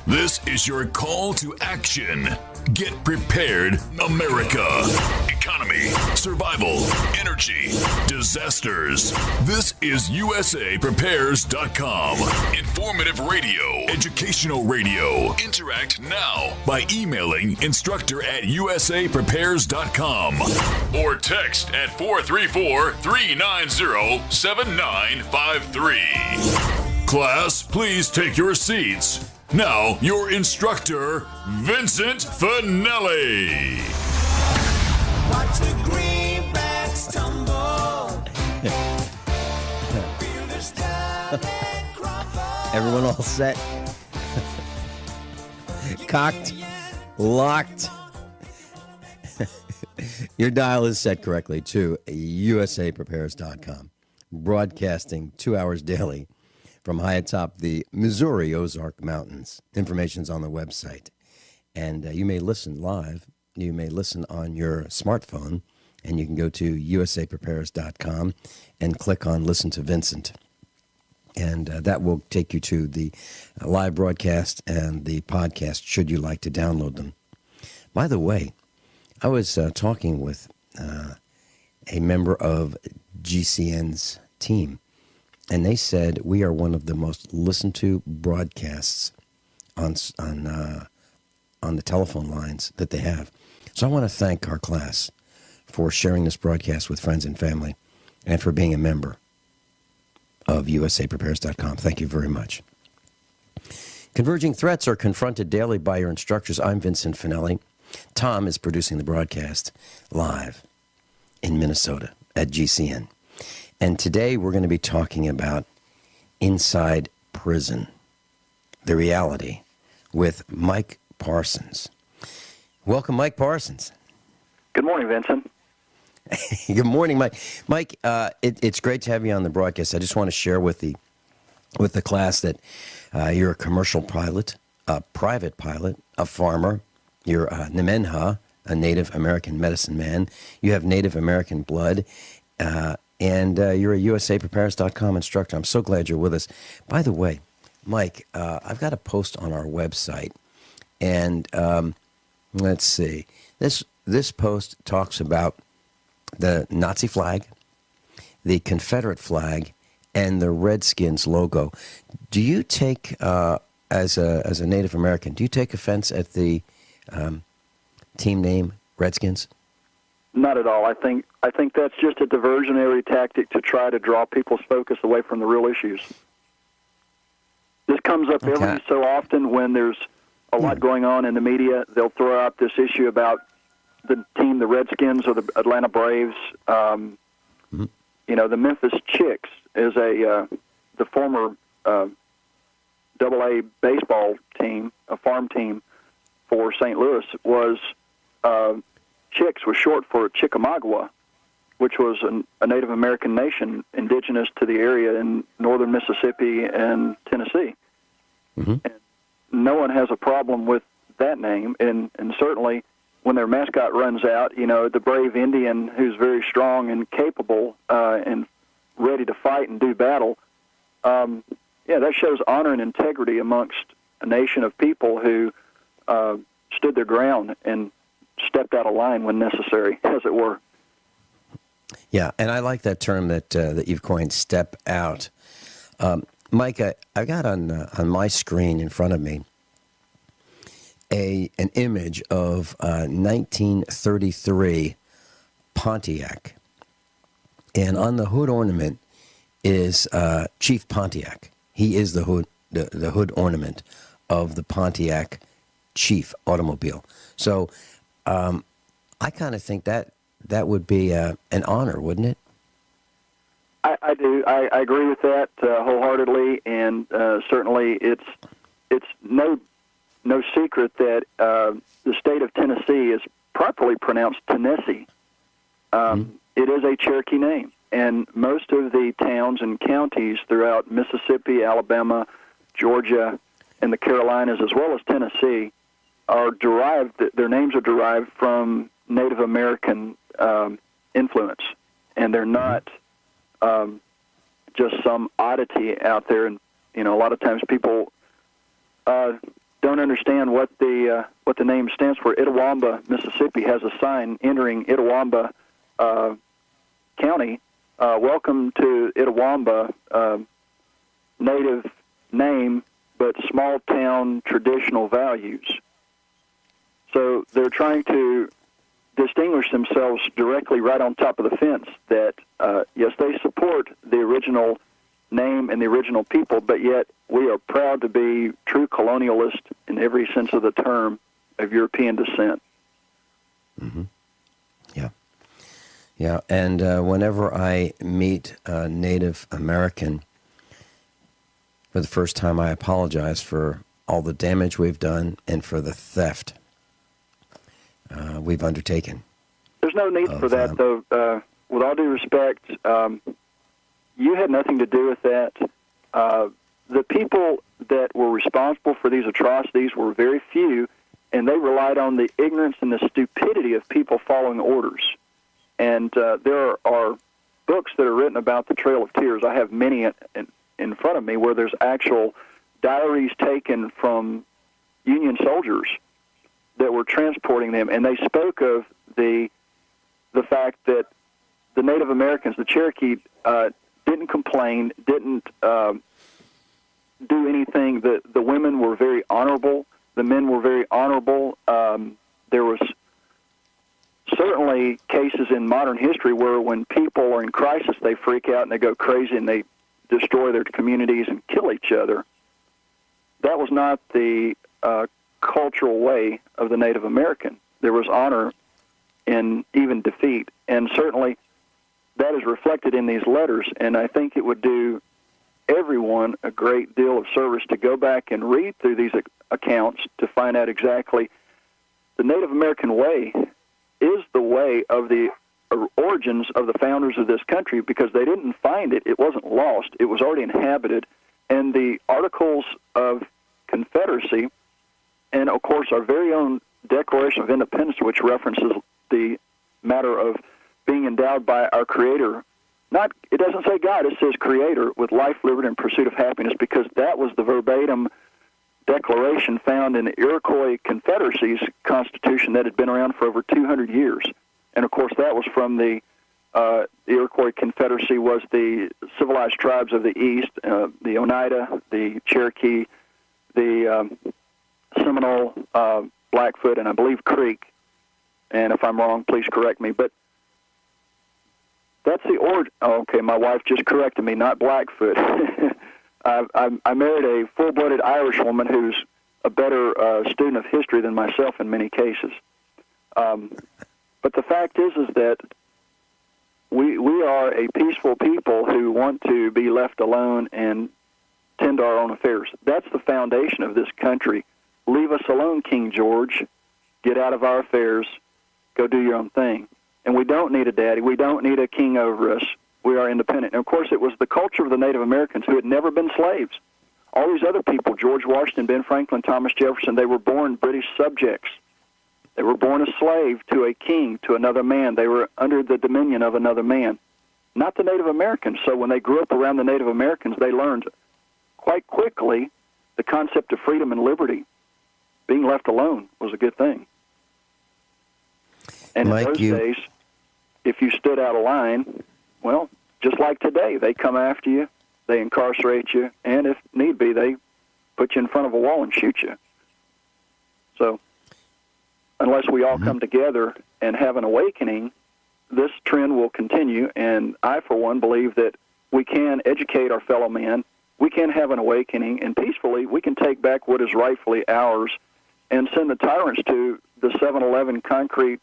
This is your call to action. Get prepared, America. Economy, survival, energy, disasters. This is USAPrepares.com. Informative radio, educational radio. Interact now by emailing instructor@USAPrepares.com or text at 434-390-7953. Class, please take your seats. Now, your instructor, Vincent Finelli. Watch the greenbacks tumble. Fielders down and crumble. Everyone all set? Cocked? Locked? Your dial is set correctly to USAPrepares.com. Broadcasting 2 hours daily from high atop the Missouri Ozark Mountains. Information's on the website. And you may listen live. You may listen on your smartphone, and you can go to usaprepares.com and click on Listen to Vincent. And that will take you to the live broadcast and the podcast, should you like to download them. By the way, I was talking with a member of GCN's team, and they said we are one of the most listened to broadcasts on the telephone lines that they have. So I want to thank our class for sharing this broadcast with friends and family and for being a member of USAPrepares.com. Thank you very much. Converging threats are confronted daily by your instructors. I'm Vincent Finelli. Tom is producing the broadcast live in Minnesota at GCN. And today we're going to be talking about inside prison, the reality, with Mike Parsons. Welcome, Mike Parsons. Good morning, Vincent. Good morning, Mike. Mike, it's great to have you on the broadcast. I just want to share with the class that you're a commercial pilot, a private pilot, a farmer. You're a Nemenha, a Native American medicine man. You have Native American blood. And you're a USAPrepares.com instructor. I'm so glad you're with us. By the way, Mike, I've got a post on our website, and let's see. This post talks about the Nazi flag, the Confederate flag, and the Redskins logo. Do you take, as a Native American, do you take offense at the team name Redskins? Not at all. I think that's just a diversionary tactic to try to draw people's focus away from the real issues. This comes up every so often when there's a lot going on in the media. They'll throw out this issue about the team, the Redskins or the Atlanta Braves. You know, the Memphis Chicks is the former AA baseball team, a farm team for St. Louis, was Chicks was short for Chickamauga, which was a Native American nation indigenous to the area in northern Mississippi and Tennessee. Mm-hmm. And no one has a problem with that name, and certainly when their mascot runs out, you know, the brave Indian who's very strong and capable and ready to fight and do battle, that shows honor and integrity amongst a nation of people who stood their ground and stepped out of line when necessary, as it were. Yeah, and I like that term that you've coined, step out. Mike, I got on my screen in front of me an image of 1933 Pontiac, and on the hood ornament is Chief Pontiac. He is the hood ornament of the Pontiac Chief automobile. So I kind of think that would be an honor, wouldn't it? I do. I agree with that wholeheartedly, and certainly it's no secret that the state of Tennessee is properly pronounced Tennessee. It is a Cherokee name, and most of the towns and counties throughout Mississippi, Alabama, Georgia, and the Carolinas, as well as Tennessee, are derived. Their names are derived from Native American influence, and they're not just some oddity out there. And a lot of times people don't don't understand what the name stands for, Itawamba, Mississippi, has a sign entering Itawamba County. Welcome to Itawamba, native name, but small town traditional values. So they're trying to distinguish themselves directly right on top of the fence that, yes, they support the original name and the original people, but yet we are proud to be true colonialist in every sense of the term of European descent. Mm-hmm. Yeah. Yeah, and whenever I meet a Native American, for the first time I apologize for all the damage we've done and for the theft we've undertaken. There's no need for that, though. With all due respect, you had nothing to do with that. The people that were responsible for these atrocities were very few, and they relied on the ignorance and the stupidity of people following orders. And there are books that are written about the Trail of Tears. I have many in front of me where there's actual diaries taken from Union soldiers that were transporting them, and they spoke of the fact that the Native Americans, the Cherokee, didn't complain, didn't do anything. The women were very honorable. The men were very honorable. There was certainly cases in modern history where when people are in crisis, they freak out and they go crazy and they destroy their communities and kill each other. That was not the cultural way of the Native American. There was honor in even defeat, and certainly that is reflected in these letters, and I think it would do everyone a great deal of service to go back and read through these accounts to find out exactly the Native American way is the way of the origins of the founders of this country, because they didn't find it. It wasn't lost. It was already inhabited, and the Articles of Confederacy and, of course, our very own Declaration of Independence, which references the matter of being endowed by our Creator. It doesn't say God, it says Creator, with life, liberty, and pursuit of happiness, because that was the verbatim declaration found in the Iroquois Confederacy's Constitution that had been around for over 200 years. And, of course, that was from the Iroquois Confederacy was the civilized tribes of the East, the Oneida, the Cherokee, the Seminole, Blackfoot, and I believe Creek. And if I'm wrong, please correct me. But that's the origin. Oh, okay, my wife just corrected me, not Blackfoot. I married a full-blooded Irish woman who's a better student of history than myself in many cases. But the fact is that we are a peaceful people who want to be left alone and tend to our own affairs. That's the foundation of this country. Leave us alone, King George. Get out of our affairs. Go do your own thing. And we don't need a daddy. We don't need a king over us. We are independent. And, of course, it was the culture of the Native Americans who had never been slaves. All these other people, George Washington, Ben Franklin, Thomas Jefferson, they were born British subjects. They were born a slave to a king, to another man. They were under the dominion of another man, not the Native Americans. So when they grew up around the Native Americans, they learned quite quickly the concept of freedom and liberty. Being left alone was a good thing. And Mike, in those days, if you stood out of line, well, just like today, they come after you, they incarcerate you, and if need be, they put you in front of a wall and shoot you. So unless we all come together and have an awakening, this trend will continue, and I, for one, believe that we can educate our fellow man, we can have an awakening, and peacefully we can take back what is rightfully ours and send the tyrants to the 7-Eleven concrete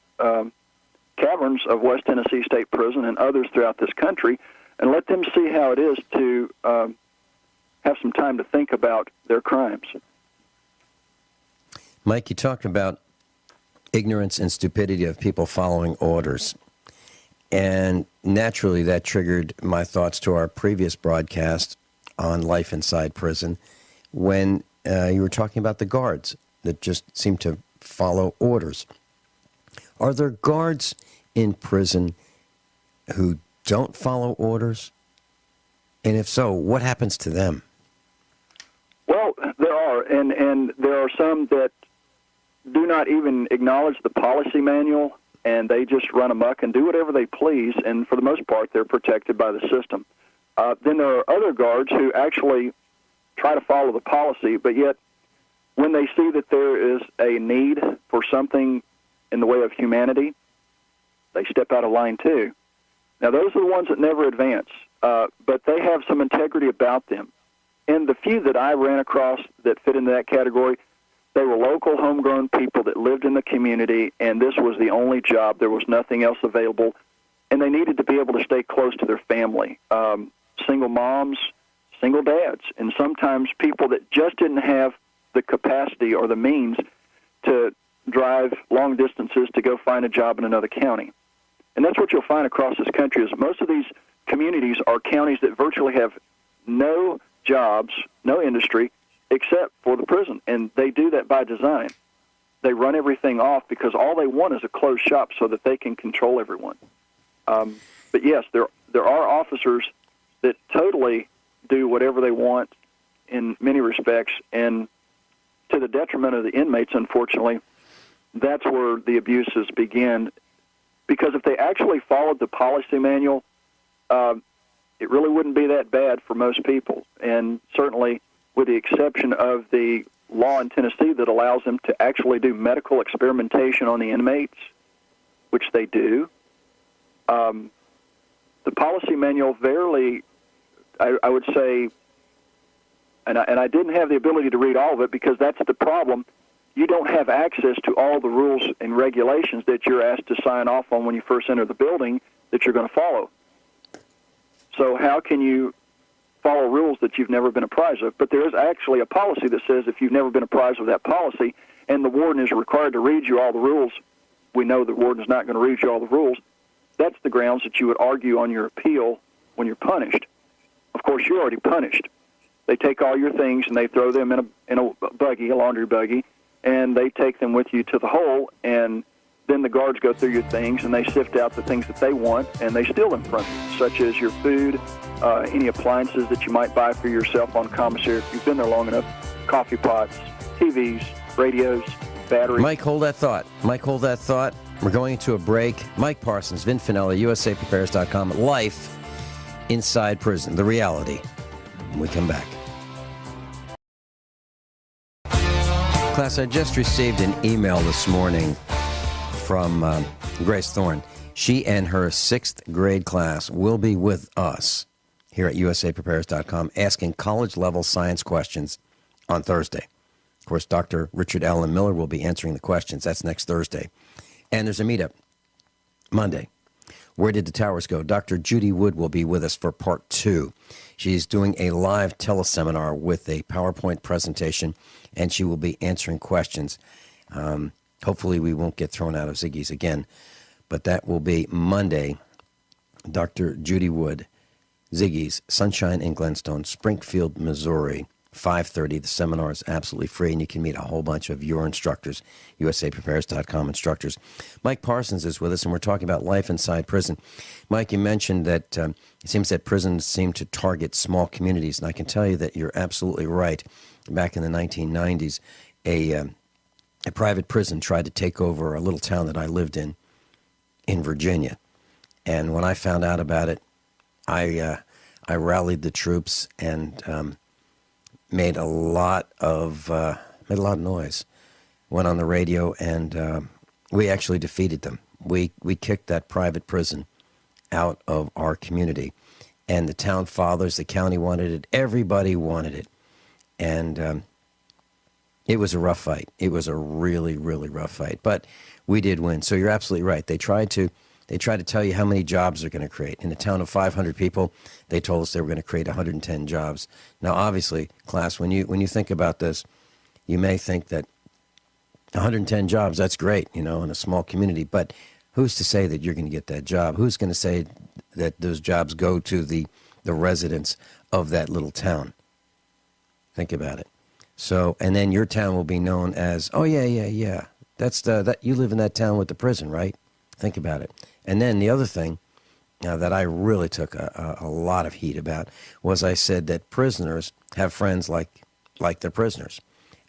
caverns of West Tennessee State Prison and others throughout this country, and let them see how it is to have some time to think about their crimes. Mike, you talked about ignorance and stupidity of people following orders. And naturally, that triggered my thoughts to our previous broadcast on life inside prison when you were talking about the guards that just seem to follow orders. Are there guards in prison who don't follow orders? And if so, what happens to them? Well, there are, and there are some that do not even acknowledge the policy manual, and they just run amok and do whatever they please, and for the most part, they're protected by the system. Then there are other guards who actually try to follow the policy, but yet when they see that there is a need for something in the way of humanity, they step out of line too. Now, those are the ones that never advance, but they have some integrity about them. And the few that I ran across that fit into that category, they were local, homegrown people that lived in the community, and this was the only job. There was nothing else available, and they needed to be able to stay close to their family. Single moms, single dads, and sometimes people that just didn't have the capacity or the means to drive long distances to go find a job in another county. And that's what you'll find across this country is most of these communities are counties that virtually have no jobs, no industry, except for the prison. And they do that by design. They run everything off because all they want is a closed shop so that they can control everyone. But yes, there are officers that totally do whatever they want in many respects, and to the detriment of the inmates, unfortunately, that's where the abuses begin. Because if they actually followed the policy manual, it really wouldn't be that bad for most people. And certainly, with the exception of the law in Tennessee that allows them to actually do medical experimentation on the inmates, which they do, the policy manual verily, I would say, and I didn't have the ability to read all of it because that's the problem. You don't have access to all the rules and regulations that you're asked to sign off on when you first enter the building that you're going to follow. So how can you follow rules that you've never been apprised of? But there is actually a policy that says if you've never been apprised of that policy and the warden is required to read you all the rules, we know the warden is not going to read you all the rules, that's the grounds that you would argue on your appeal when you're punished. Of course, you're already punished. They take all your things and they throw them in a buggy, a laundry buggy, and they take them with you to the hole, and then the guards go through your things, and they sift out the things that they want, and they steal them from you, such as your food, any appliances that you might buy for yourself on commissary if you've been there long enough, coffee pots, TVs, radios, batteries. Mike, hold that thought. Mike, hold that thought. We're going into a break. Mike Parsons, Vin Finelli, USAPrepares.com. Life inside prison, the reality. When we come back. Class, I just received an email this morning from Grace Thorne. She and her 6th grade class will be with us here at USAPrepares.com asking college-level science questions on Thursday. Of course, Dr. Richard Allen Miller will be answering the questions. That's next Thursday. And there's a meetup Monday. Where Did the Towers Go? Dr. Judy Wood will be with us for part 2. She's doing a live teleseminar with a PowerPoint presentation, and she will be answering questions. Hopefully we won't get thrown out of Ziggy's again, but that will be Monday. Dr. Judy Wood, Ziggy's, Sunshine in Glenstone, Springfield, Missouri, 5:30. The seminar is absolutely free, and you can meet a whole bunch of your instructors, USAPrepares.com instructors. Mike Parsons is with us, and we're talking about life inside prison. Mike, you mentioned that it seems that prisons seem to target small communities, and I can tell you that you're absolutely right. Back in the 1990s, a private prison tried to take over a little town that I lived in Virginia. And when I found out about it, I rallied the troops and made a lot of noise. Went on the radio, and we actually defeated them. We kicked that private prison out of our community, and the town fathers, the county wanted it, everybody wanted it, and it was a rough fight. It was a really, really rough fight, but we did win. So you're absolutely right. They tried to tell you how many jobs they're going to create. In a town of 500 people, they told us they were going to create 110 jobs. Now, obviously, class, when you think about this, you may think that 110 jobs, that's great, in a small community. But who's to say that you're going to get that job? Who's going to say that those jobs go to the residents of that little town? Think about it. So, and then your town will be known as, oh, yeah. That's that you live in that town with the prison, right? Think about it. And then the other thing that I really took a lot of heat about was I said that prisoners have friends like they're prisoners.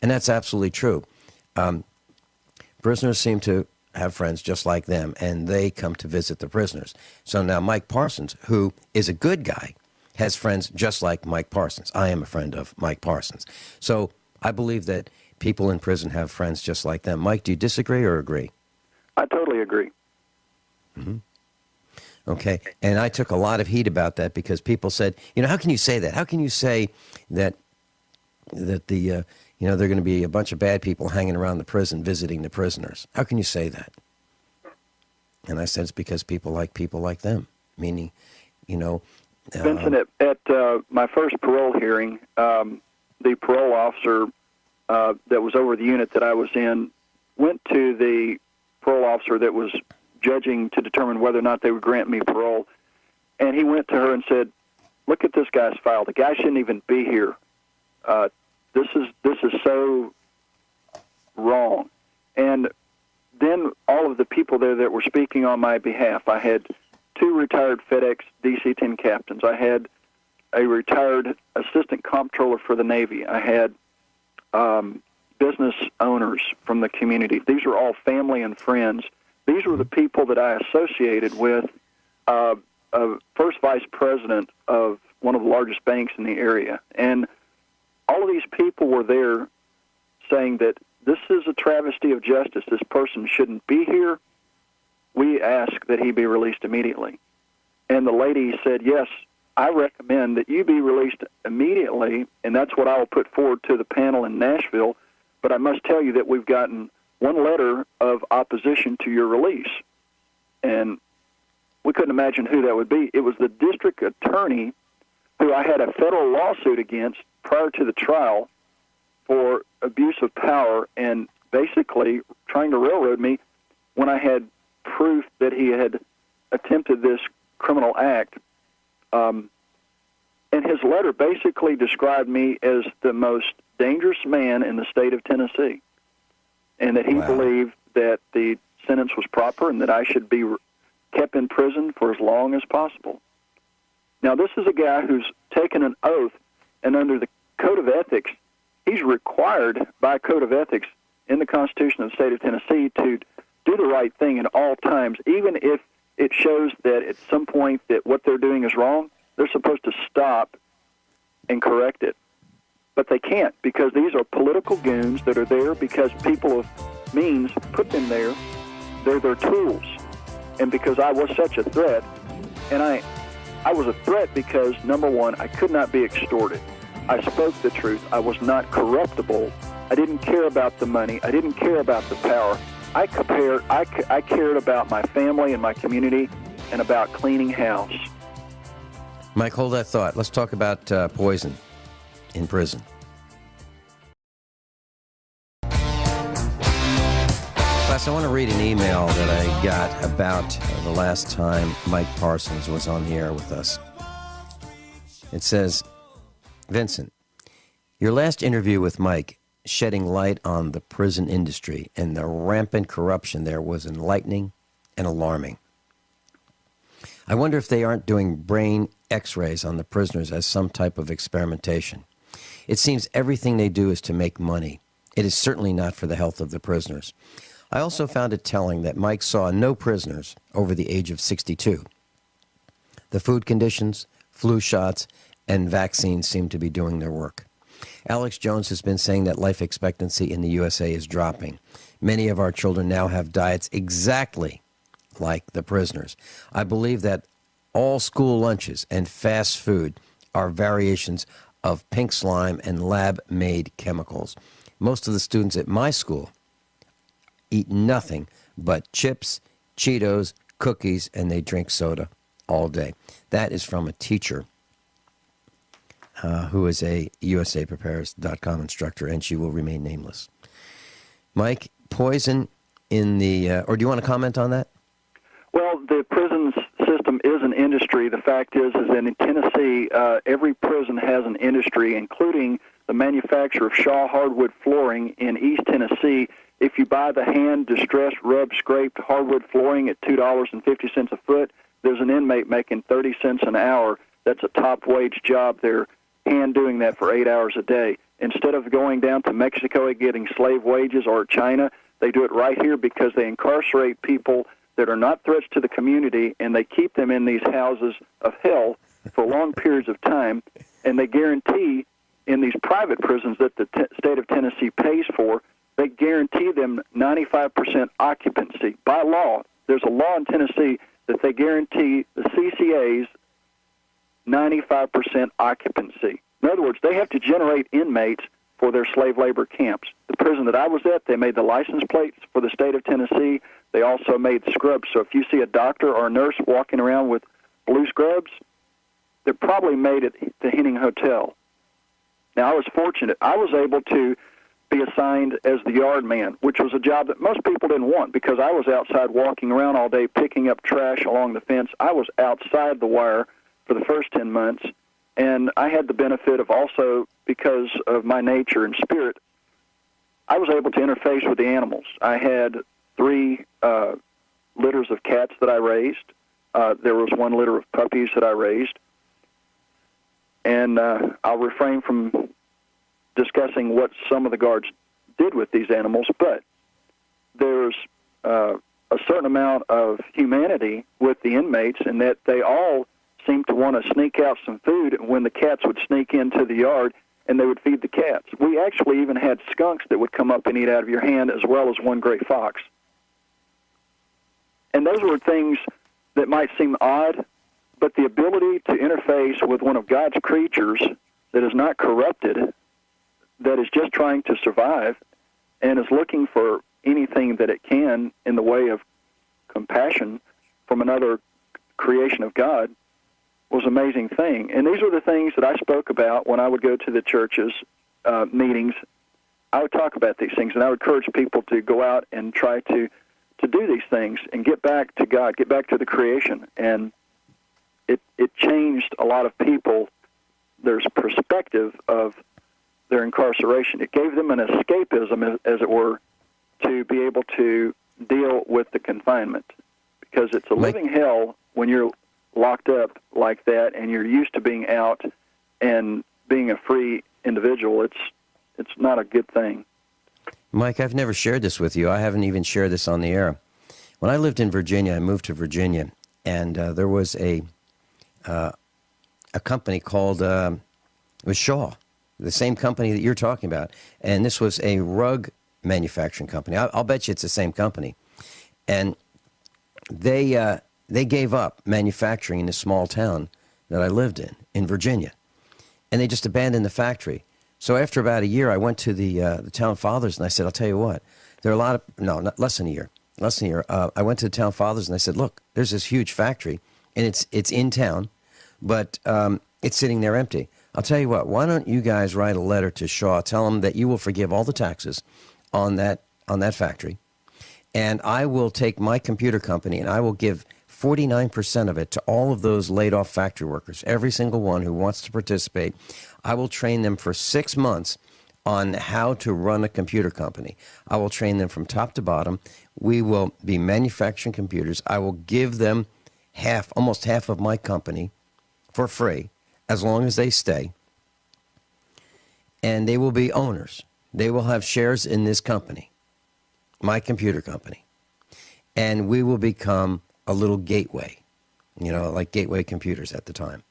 And that's absolutely true. Prisoners seem to have friends just like them, and they come to visit the prisoners. So now Mike Parsons, who is a good guy, has friends just like Mike Parsons. I am a friend of Mike Parsons. So I believe that people in prison have friends just like them. Mike, do you disagree or agree? I totally agree. Mm-hmm. Okay. And I took a lot of heat about that because people said, how can you say that? How can you say that the they're going to be a bunch of bad people hanging around the prison visiting the prisoners? How can you say that? And I said it's because people like them, meaning, Vincent, at my first parole hearing, the parole officer that was over the unit that I was in went to the parole officer that was judging to determine whether or not they would grant me parole, and he went to her and said, "Look at this guy's file. The guy shouldn't even be here. This is so wrong." And then all of the people there that were speaking on my behalf, I had 2 retired FedEx DC-10 captains. I had a retired assistant comptroller for the Navy. I had business owners from the community. These are all family and friends. These were the people that I associated with a first vice president of one of the largest banks in the area. And all of these people were there saying that this is a travesty of justice. This person shouldn't be here. We ask that he be released immediately. And the lady said, "Yes, I recommend that you be released immediately, and that's what I will put forward to the panel in Nashville. But I must tell you that we've gotten one letter of opposition to your release." And we couldn't imagine who that would be. It was the district attorney who I had a federal lawsuit against prior to the trial for abuse of power and basically trying to railroad me when I had proof that he had attempted this criminal act. And his letter basically described me as the most dangerous man in the state of Tennessee, and that he believed that the sentence was proper and that I should be kept in prison for as long as possible. Now, this is a guy who's taken an oath, and under the Code of Ethics, he's required by Code of Ethics in the Constitution of the state of Tennessee to do the right thing at all times, even if it shows that at some point that what they're doing is wrong. They're supposed to stop and correct it. But they can't, because these are political goons that are there because people of means put them there. They're their tools. And because I was such a threat, and I was a threat because, number one, I could not be extorted. I spoke the truth. I was not corruptible. I didn't care about the money. I didn't care about the power. I cared about my family and my community and about cleaning house. Mike, hold that thought. Let's talk about poison in prison. Class, I want to read an email that I got about the last time Mike Parsons was on the air with us. It says, "Vincent, your last interview with Mike shedding light on the prison industry and the rampant corruption there was enlightening and alarming. I wonder if they aren't doing brain x-rays on the prisoners as some type of experimentation. It seems everything they do is to make money. It is certainly not for the health of the prisoners. I also found it telling that Mike saw no prisoners over the age of 62. The food conditions, flu shots, and vaccines seem to be doing their work. Alex Jones has been saying that life expectancy in the USA is dropping. Many of our children now have diets exactly like the prisoners. I believe that all school lunches and fast food are variations of pink slime and lab-made chemicals. Most of the students at my school eat nothing but chips, Cheetos, cookies, and they drink soda all day." That is from a teacher who is a USAPrepares.com instructor, and she will remain nameless. Mike, poison in the, or do you want to comment on that? Well, the prison system is an industry. The fact is that in Tennessee, every prison has an industry, including the manufacture of Shaw hardwood flooring in East Tennessee. If you buy the hand-distressed, rub-scraped hardwood flooring at $2.50 a foot, there's an inmate making 30 cents an hour. That's a top-wage job. They're hand doing that for 8 hours a day. instead of going down to Mexico and getting slave wages or China, they do it right here because they incarcerate people that are not threats to the community, and they keep them in these houses of hell for long periods of time, and they guarantee in these private prisons that the state of Tennessee pays for, they guarantee them 95% occupancy. By law, there's a law in Tennessee that they guarantee the CCAs 95% occupancy. In other words, they have to generate inmates for their slave labor camps. The prison that I was at, they made the license plates for the state of Tennessee. They also made scrubs. So if you see a doctor or a nurse walking around with blue scrubs, they're probably made at the Henning Hotel. Now, I was fortunate. I was able to be assigned as the yard man, which was a job that most people didn't want because I was outside walking around all day picking up trash along the fence. I was outside the wire for the first 10 months, and I had the benefit of also, because of my nature and spirit, I was able to interface with the animals. I had 3 litters of cats that I raised. There was 1 litter of puppies that I raised. And I'll refrain from discussing what some of the guards did with these animals, but there's a certain amount of humanity with the inmates in that they all seemed to want to sneak out some food when the cats would sneak into the yard, and they would feed the cats. We actually even had skunks that would come up and eat out of your hand, as well as 1 gray fox. And those were things that might seem odd, but the ability to interface with one of God's creatures that is not corrupted, that is just trying to survive, and is looking for anything that it can in the way of compassion from another creation of God, was an amazing thing. And these were the things that I spoke about when I would go to the church's meetings. I would talk about these things, and I would encourage people to go out and try to do these things and get back to God, get back to the creation. And it changed a lot of people, their perspective of their incarceration. It gave them an escapism, as it were, to be able to deal with the confinement. Because it's a living hell when you're locked up like that and you're used to being out and being a free individual. It's not a good thing. Mike, I've never shared this with you. I haven't even shared this on the air. When I lived in Virginia, I moved to Virginia, and there was a company called it was Shaw, the same company that you're talking about, and this was a rug manufacturing company. I'll bet you it's the same company, and they gave up manufacturing in this small town that I lived in Virginia, and they just abandoned the factory. So after about a year, I went to the town fathers, and I said, I'll tell you what, there are a lot of, no, not less than a year, I went to the town fathers, and I said, look, there's this huge factory, and it's in town, but it's sitting there empty. I'll tell you what, why don't you guys write a letter to Shaw, tell them that you will forgive all the taxes on that factory, and I will take my computer company, and I will give 49% of it to all of those laid-off factory workers, every single one who wants to participate. I will train them for 6 months on how to run a computer company. I will train them from top to bottom. We will be manufacturing computers. I will give them almost half of my company for free, as long as they stay. And they will be owners. They will have shares in this company, my computer company. And we will become a little gateway, like Gateway Computers at the time.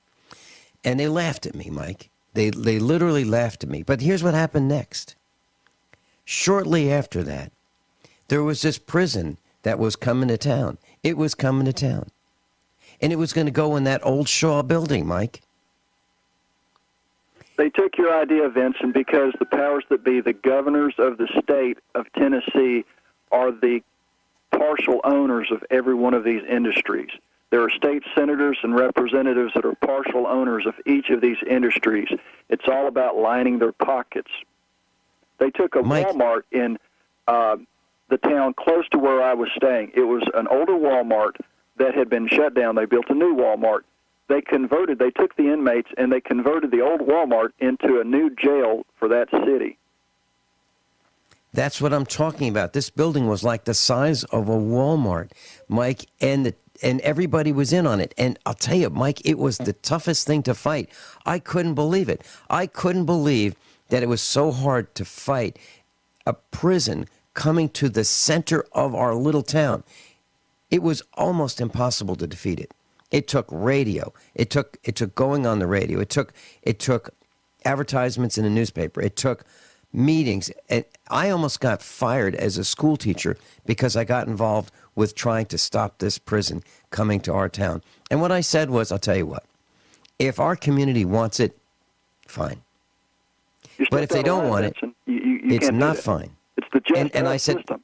And they laughed at me, Mike. They literally laughed at me. But here's what happened next. Shortly after that, there was this prison that was coming to town. It was coming to town. And it was going to go in that old Shaw building, Mike. They took your idea, Vincent, because the powers that be, the governors of the state of Tennessee, are the partial owners of every one of these industries. There are state senators and representatives that are partial owners of each of these industries. It's all about lining their pockets. They took a Walmart in the town close to where I was staying. It was an older Walmart that had been shut down. They built a new Walmart. They took the inmates and they converted the old Walmart into a new jail for that city. That's what I'm talking about. This building was like the size of a Walmart, Mike, and everybody was in on it. And I'll tell you, Mike, it was the toughest thing to fight. I couldn't believe it. I couldn't believe that it was so hard to fight a prison coming to the center of our little town. It was almost impossible to defeat it. It took radio. It took going on the radio. It took advertisements in a newspaper. It took meetings. And I almost got fired as a school teacher because I got involved with trying to stop this prison coming to our town. And what I said was, I'll tell you what, if our community wants it, fine. But if they don't want it, it's not fine. It's the just and I said, system.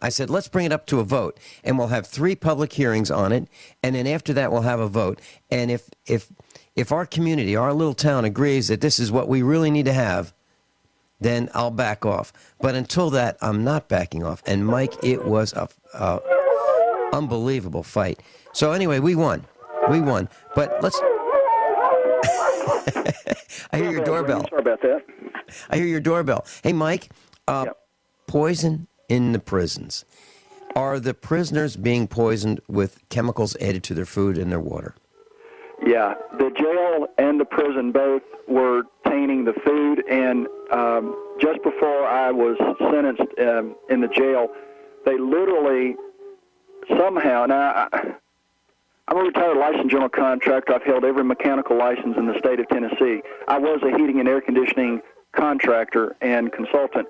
I said, let's bring it up to a vote, and we'll have 3 public hearings on it, and then after that we'll have a vote. And if our community, our little town, agrees that this is what we really need to have, then I'll back off. But until that, I'm not backing off. And Mike, it was a unbelievable fight. So anyway, we won. But let's. I hear your doorbell. Sorry about that. I hear your doorbell. Hey, Mike. Poison in the prisons. Are the prisoners being poisoned with chemicals added to their food and their water? Yeah, the jail and the prison both were tainting the food, and just before I was sentenced in the jail, they literally somehow, now I'm a retired licensed general contractor. I've held every mechanical license in the state of Tennessee. I was a heating and air conditioning contractor and consultant.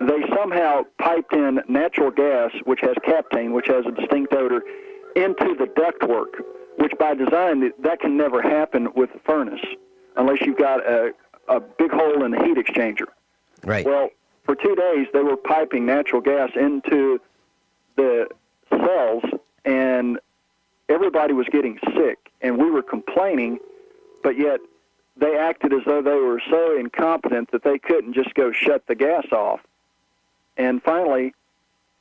They somehow piped in natural gas, which has captain, which has a distinct odor, into the ductwork, which by design, that can never happen with the furnace unless you've got a big hole in the heat exchanger. Right. Well, for 2 days, they were piping natural gas into the cells, and everybody was getting sick, and we were complaining, but yet they acted as though they were so incompetent that they couldn't just go shut the gas off. And finally,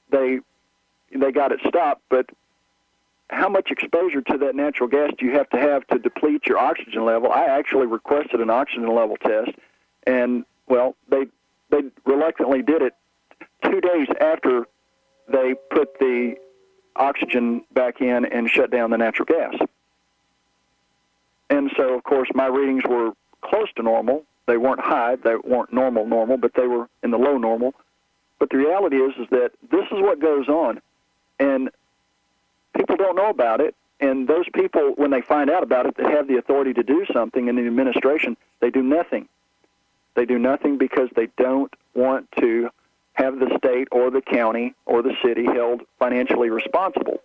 they got it stopped, but how much exposure to that natural gas do you have to deplete your oxygen level? I actually requested an oxygen level test, and, well, they reluctantly did it 2 days after they put the oxygen back in and shut down the natural gas. And so, of course, my readings were close to normal. They weren't high. They weren't normal, but they were in the low normal. But the reality is that this is what goes on, and people don't know about it. And those people, when they find out about it, they have the authority to do something in the administration. They do nothing. They do nothing because they don't want to have the state or the county or the city held financially responsible.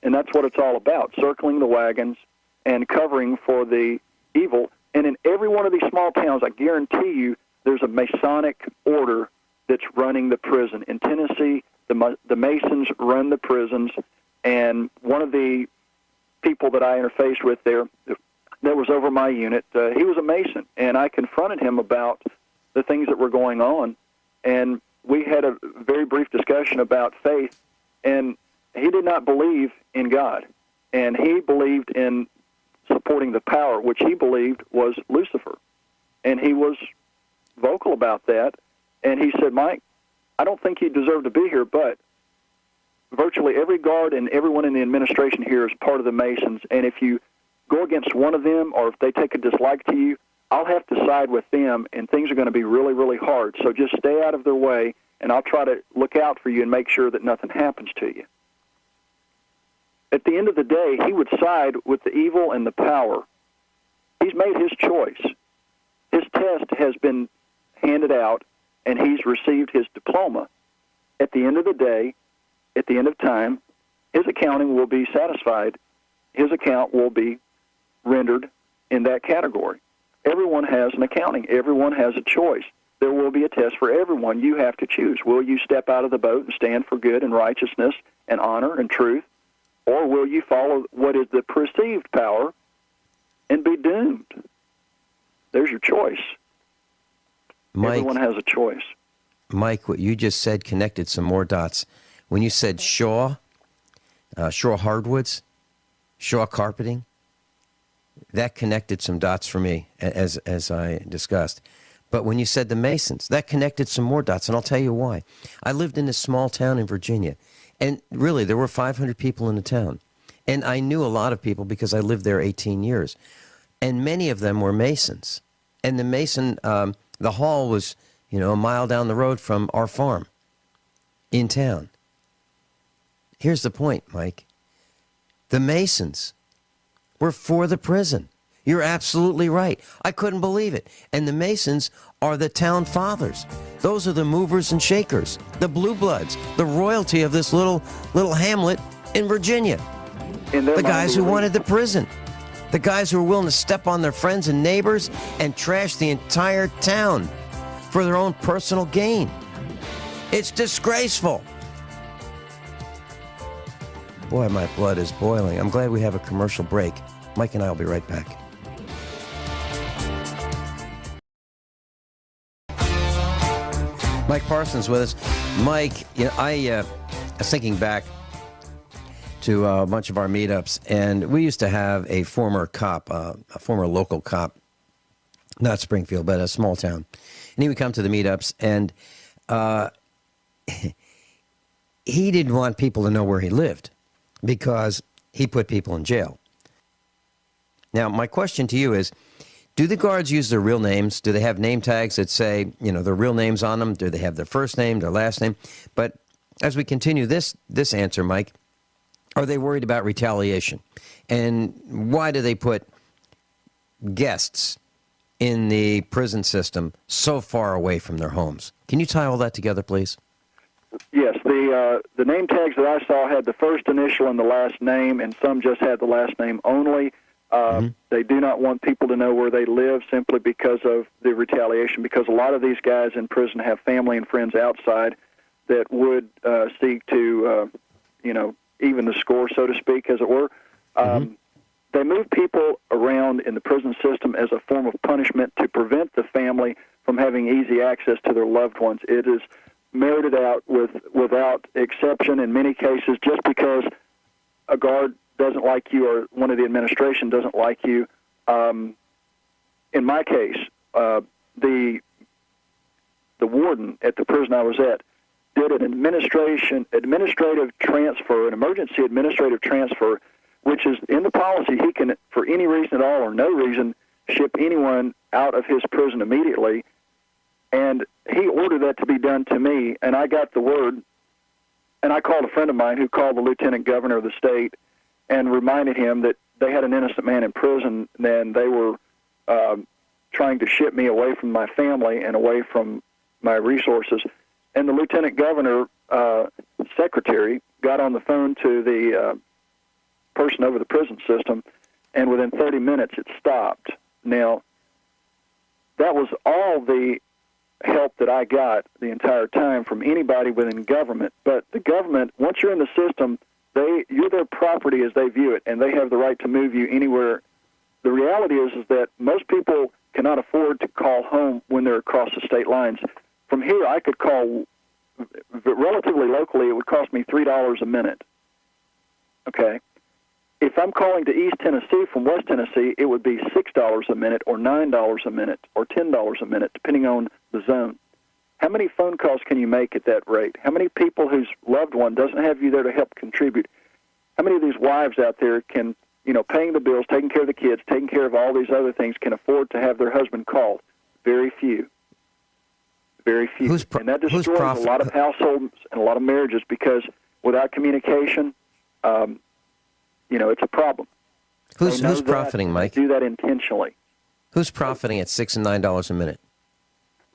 And that's what it's all about, circling the wagons and covering for the evil. And in every one of these small towns, I guarantee you, there's a Masonic order that's running the prison. In Tennessee, the Masons run the prisons, and one of the people that I interfaced with there that was over my unit, he was a Mason, and I confronted him about the things that were going on, and we had a very brief discussion about faith, and he did not believe in God, and he believed in supporting the power, which he believed was Lucifer, and he was vocal about that, and he said, Mike, I don't think you deserve to be here, but virtually every guard and everyone in the administration here is part of the Masons, and if you go against one of them or if they take a dislike to you, I'll have to side with them, and things are going to be really, really hard. So just stay out of their way, and I'll try to look out for you and make sure that nothing happens to you. At the end of the day, he would side with the evil and the power. He's made his choice. His test has been handed out, and he's received his diploma. At the end of the day, at the end of time, his accounting will be satisfied. His account will be rendered in that category. Everyone has an accounting. Everyone has a choice. There will be a test for everyone. You have to choose. Will you step out of the boat and stand for good and righteousness and honor and truth, or will you follow what is the perceived power and be doomed? There's your choice. Mike, everyone has a choice. Mike, what you just said connected some more dots. When you said Shaw Hardwoods, Shaw Carpeting, that connected some dots for me, as I discussed. But when you said the Masons, that connected some more dots, and I'll tell you why. I lived in this small town in Virginia, and really there were 500 people in the town. And I knew a lot of people because I lived there 18 years. And many of them were Masons. And the Mason, the hall was, a mile down the road from our farm in town. Here's the point, Mike. The Masons were for the prison. You're absolutely right. I couldn't believe it. And the Masons are the town fathers. Those are the movers and shakers, the blue bloods, the royalty of this little hamlet in Virginia. The guys who wanted the prison. The guys who were willing to step on their friends and neighbors and trash the entire town for their own personal gain. It's disgraceful. Boy, my blood is boiling. I'm glad we have a commercial break. Mike and I will be right back. Mike Parsons with us. Mike, I was thinking back to a bunch of our meetups, and we used to have a former cop, a former local cop, not Springfield, but a small town. And he would come to the meetups, and he didn't want people to know where he lived because he put people in jail. Now, my question to you is, do the guards use their real names? Do they have name tags that say, their real names on them? Do they have their first name, their last name? But as we continue this answer, Mike, are they worried about retaliation? And why do they put guests in the prison system so far away from their homes? Can you tie all that together, please? Yes, the name tags that I saw had the first initial and the last name, and some just had the last name only. They do not want people to know where they live simply because of the retaliation, because a lot of these guys in prison have family and friends outside that would seek to, even the score, so to speak, as it were. They move people around in the prison system as a form of punishment to prevent the family from having easy access to their loved ones. It is merited out without exception in many cases just because a guard doesn't like you or one of the administration doesn't like you. In my case, the warden at the prison I was at did an administrative transfer, an emergency administrative transfer, which is in the policy. He can, for any reason at all or no reason, ship anyone out of his prison immediately. And he ordered that to be done to me, and I got the word. And I called a friend of mine who called the lieutenant governor of the state and reminded him that they had an innocent man in prison, and they were trying to ship me away from my family and away from my resources. And the lieutenant governor secretary got on the phone to the person over the prison system, and within 30 minutes it stopped. Now, that was all the help that I got the entire time from anybody within government. But the government, once you're in the system, you're their property as they view it, and they have the right to move you anywhere. The reality is that most people cannot afford to call home when they're across the state lines. From here, I could call relatively locally. It would cost me $3 a minute. Okay? If I'm calling to East Tennessee from West Tennessee, it would be $6 a minute or $9 a minute or $10 a minute, depending on the zone. How many phone calls can you make at that rate? How many people whose loved one doesn't have you there to help contribute? How many of these wives out there can, paying the bills, taking care of the kids, taking care of all these other things, can afford to have their husband called? Very few. Very few. And that destroys a lot of households and a lot of marriages because without communication, it's a problem. Who's profiting, Mike? They do that intentionally. Who's profiting at $6 and $9 a minute?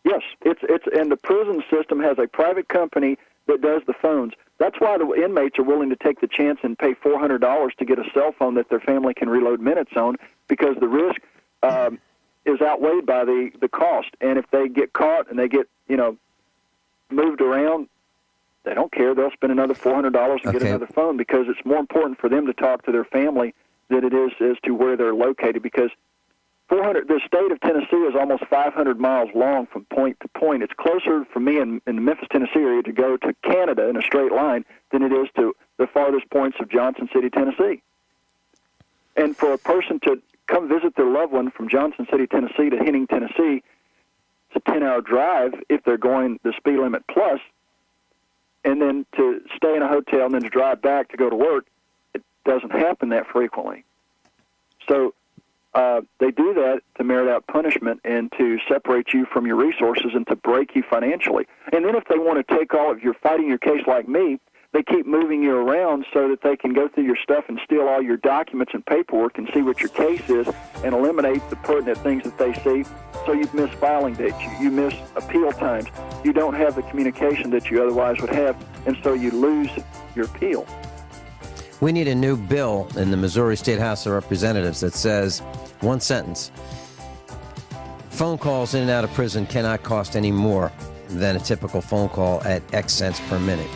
Yes, and the prison system has a private company that does the phones. That's why the inmates are willing to take the chance and pay $400 to get a cell phone that their family can reload minutes on, because the risk is outweighed by the cost. And if they get caught and they get moved around, they don't care. They'll spend another $400 and get another phone, because it's more important for them to talk to their family than it is as to where they're located, because the state of Tennessee is almost 500 miles long from point to point. It's closer for me in the Memphis, Tennessee area to go to Canada in a straight line than it is to the farthest points of Johnson City, Tennessee. And for a person to come visit their loved one from Johnson City, Tennessee to Henning, Tennessee, it's a 10-hour drive if they're going the speed limit plus, and then to stay in a hotel and then to drive back to go to work, it doesn't happen that frequently. So They do that to merit out punishment and to separate you from your resources and to break you financially. And then if they want to take all of your fighting your case like me, they keep moving you around so that they can go through your stuff and steal all your documents and paperwork and see what your case is and eliminate the pertinent things that they see. So you've missed filing dates, you miss appeal times, you don't have the communication that you otherwise would have, and so you lose your appeal. We need a new bill in the Missouri State House of Representatives that says, one sentence, phone calls in and out of prison cannot cost any more than a typical phone call at X cents per minute.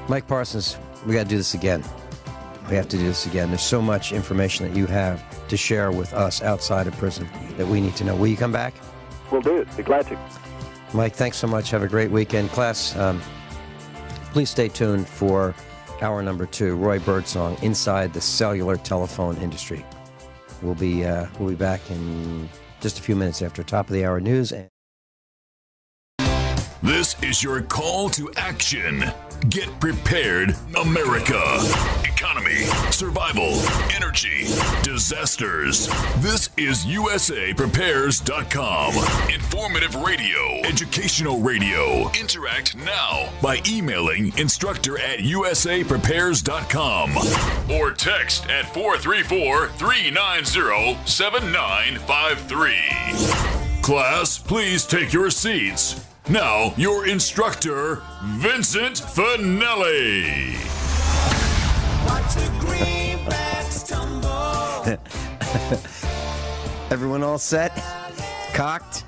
Mike Parsons, we got to do this again. We have to do this again. There's so much information that you have to share with us outside of prison that we need to know. Will you come back? We'll do it. Be glad to. Mike, thanks so much. Have a great weekend. Class, please stay tuned for hour number 2, Roy Birdsong, Inside the Cellular Telephone Industry. We'll be back in just a few minutes after top of the hour news. This is your call to action. Get prepared, America. Economy, survival, energy, disasters. This is USAPrepares.com. Informative radio, educational radio. Interact now by emailing instructor@USAPrepares.com or text at 434-390-7953. Class, please take your seats. Now, your instructor, Vincent Finelli. Watch the greenbacks tumble. Everyone all set? Cocked?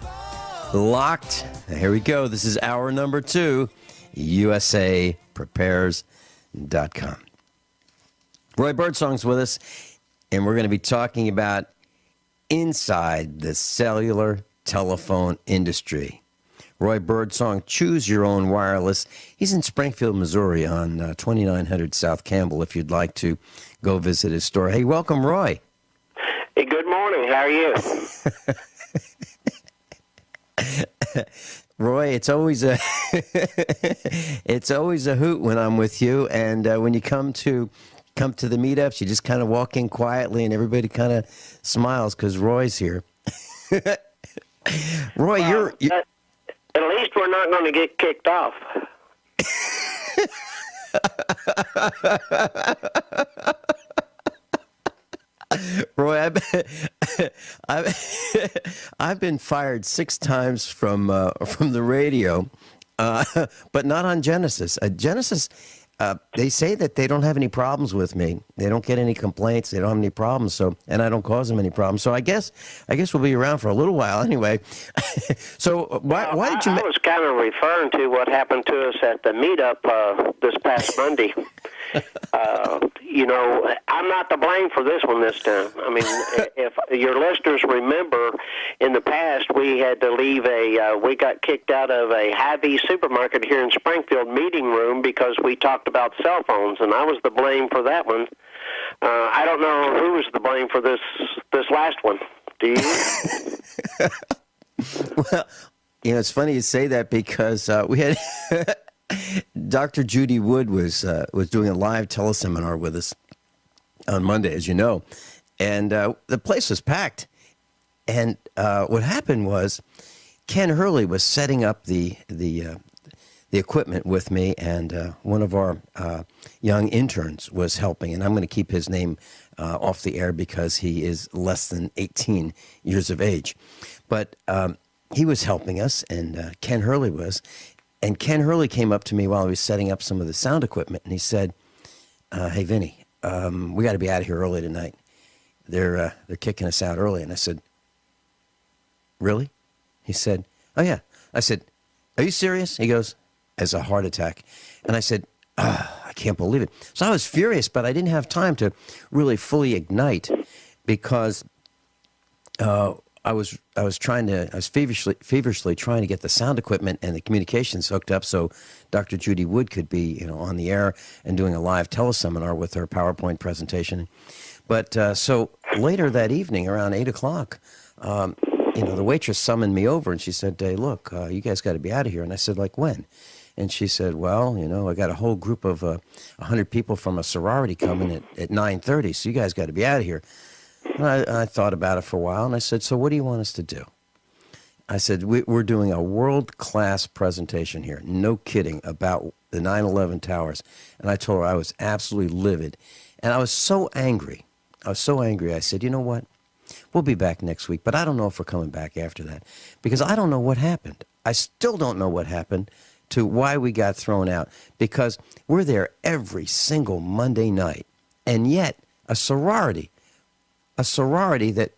Locked? Here we go. This is hour number 2, USAPrepares.com. Roy Birdsong's with us, and we're going to be talking about inside the cellular telephone industry. Roy Birdsong, choose your own wireless. He's in Springfield, Missouri on 2900 South Campbell if you'd like to go visit his store. Hey, welcome, Roy. Hey, good morning. How are you? Roy, it's always a hoot when I'm with you, and when you come to the meetups, you just kind of walk in quietly and everybody kind of smiles because Roy's here. Roy, you're at least we're not going to get kicked off. Roy, I've been fired 6 times from the radio, but not on Genesis. Genesis, they say that they don't have any problems with me. They don't get any complaints. They don't have any problems. And I don't cause them any problems. So I guess we'll be around for a little while anyway. So why did you? I was kind of referring to what happened to us at the meetup this past Monday. I'm not to blame for this one this time. I mean, if your listeners remember, in the past we had to leave we got kicked out of a Hy-Vee supermarket here in Springfield meeting room because we talked about cell phones, and I was the blame for that one. I don't know who was the blame for this last one. Do you? Well, it's funny you say that because we had Dr. Judy Wood was doing a live teleseminar with us on Monday, as you know, and the place was packed. And what happened was Ken Hurley was setting up the equipment with me, and one of our young interns was helping. And I'm going to keep his name off the air because he is less than 18 years of age. But he was helping us, and Ken Hurley was. And Ken Hurley came up to me while I was setting up some of the sound equipment, and he said, "Hey, Vinny, we got to be out of here early tonight. They're kicking us out early." And I said, "Really?" He said, "Oh, yeah." I said, "Are you serious?" He goes, "As a heart attack." And I said, "I can't believe it." So I was furious, but I didn't have time to really fully ignite because I was feverishly trying to get the sound equipment and the communications hooked up so Dr. Judy Wood could be, on the air and doing a live teleseminar with her PowerPoint presentation. But so later that evening, around 8 o'clock, the waitress summoned me over and she said, "Hey, look, you guys got to be out of here." And I said, "Like when?" And she said, "Well, I got a whole group of 100 people from a sorority coming at 9:30, so you guys got to be out of here." And I thought about it for a while, and I said, so what do you want us to do? I said, we're doing a world-class presentation here, no kidding, about the 9/11 towers. And I told her I was absolutely livid. And I was so angry. I said, you know what? We'll be back next week, but I don't know if we're coming back after that because I don't know what happened. I still don't know what happened to why we got thrown out because we're there every single Monday night. And yet a sorority that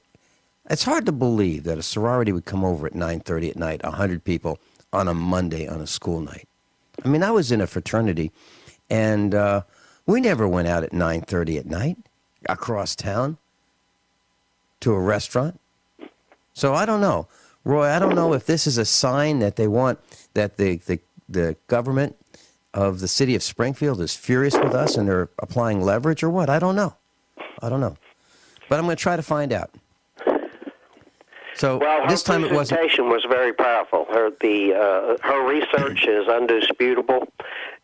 it's hard to believe that a sorority would come over at 9:30 at night, 100 people on a Monday on a school night. I mean, I was in a fraternity, and we never went out at 9:30 at night across town to a restaurant. So I don't know. Roy, I don't know if this is a sign that they want that the government of the city of Springfield is furious with us and they're applying leverage or what. I don't know. But I'm going to try to find out. So well, this time it wasn't. Her presentation was very powerful. Her research is undisputable,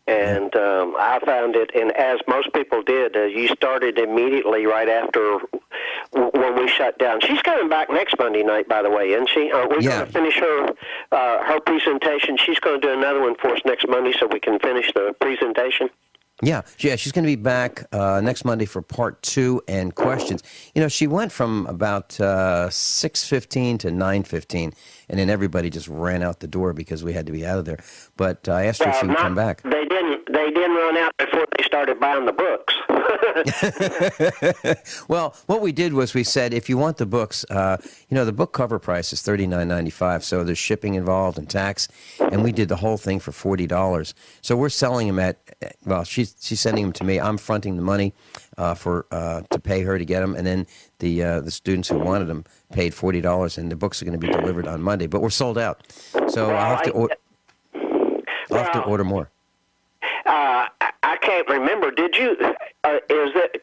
and I found it. And as most people did, you started immediately right after when we shut down. She's coming back next Monday night, by the way, isn't she? We're going to finish her presentation. She's going to do another one for us next Monday, so we can finish the presentation. Yeah, she's going to be back next Monday for part 2 and questions. You know, she went from about 6:15 to 9:15, and then everybody just ran out the door because we had to be out of there. But I asked her if she would come back. They didn't run out before they started buying the books. Well, what we did was we said, if you want the books, the book cover price is $39.95, so there's shipping involved and tax, and we did the whole thing for $40. So we're selling them at, well, she's sending them to me. I'm fronting the money to pay her to get them, and then the students who wanted them paid $40, and the books are going to be delivered on Monday. But we're sold out, so I'll have to order more. I can't remember. Did you?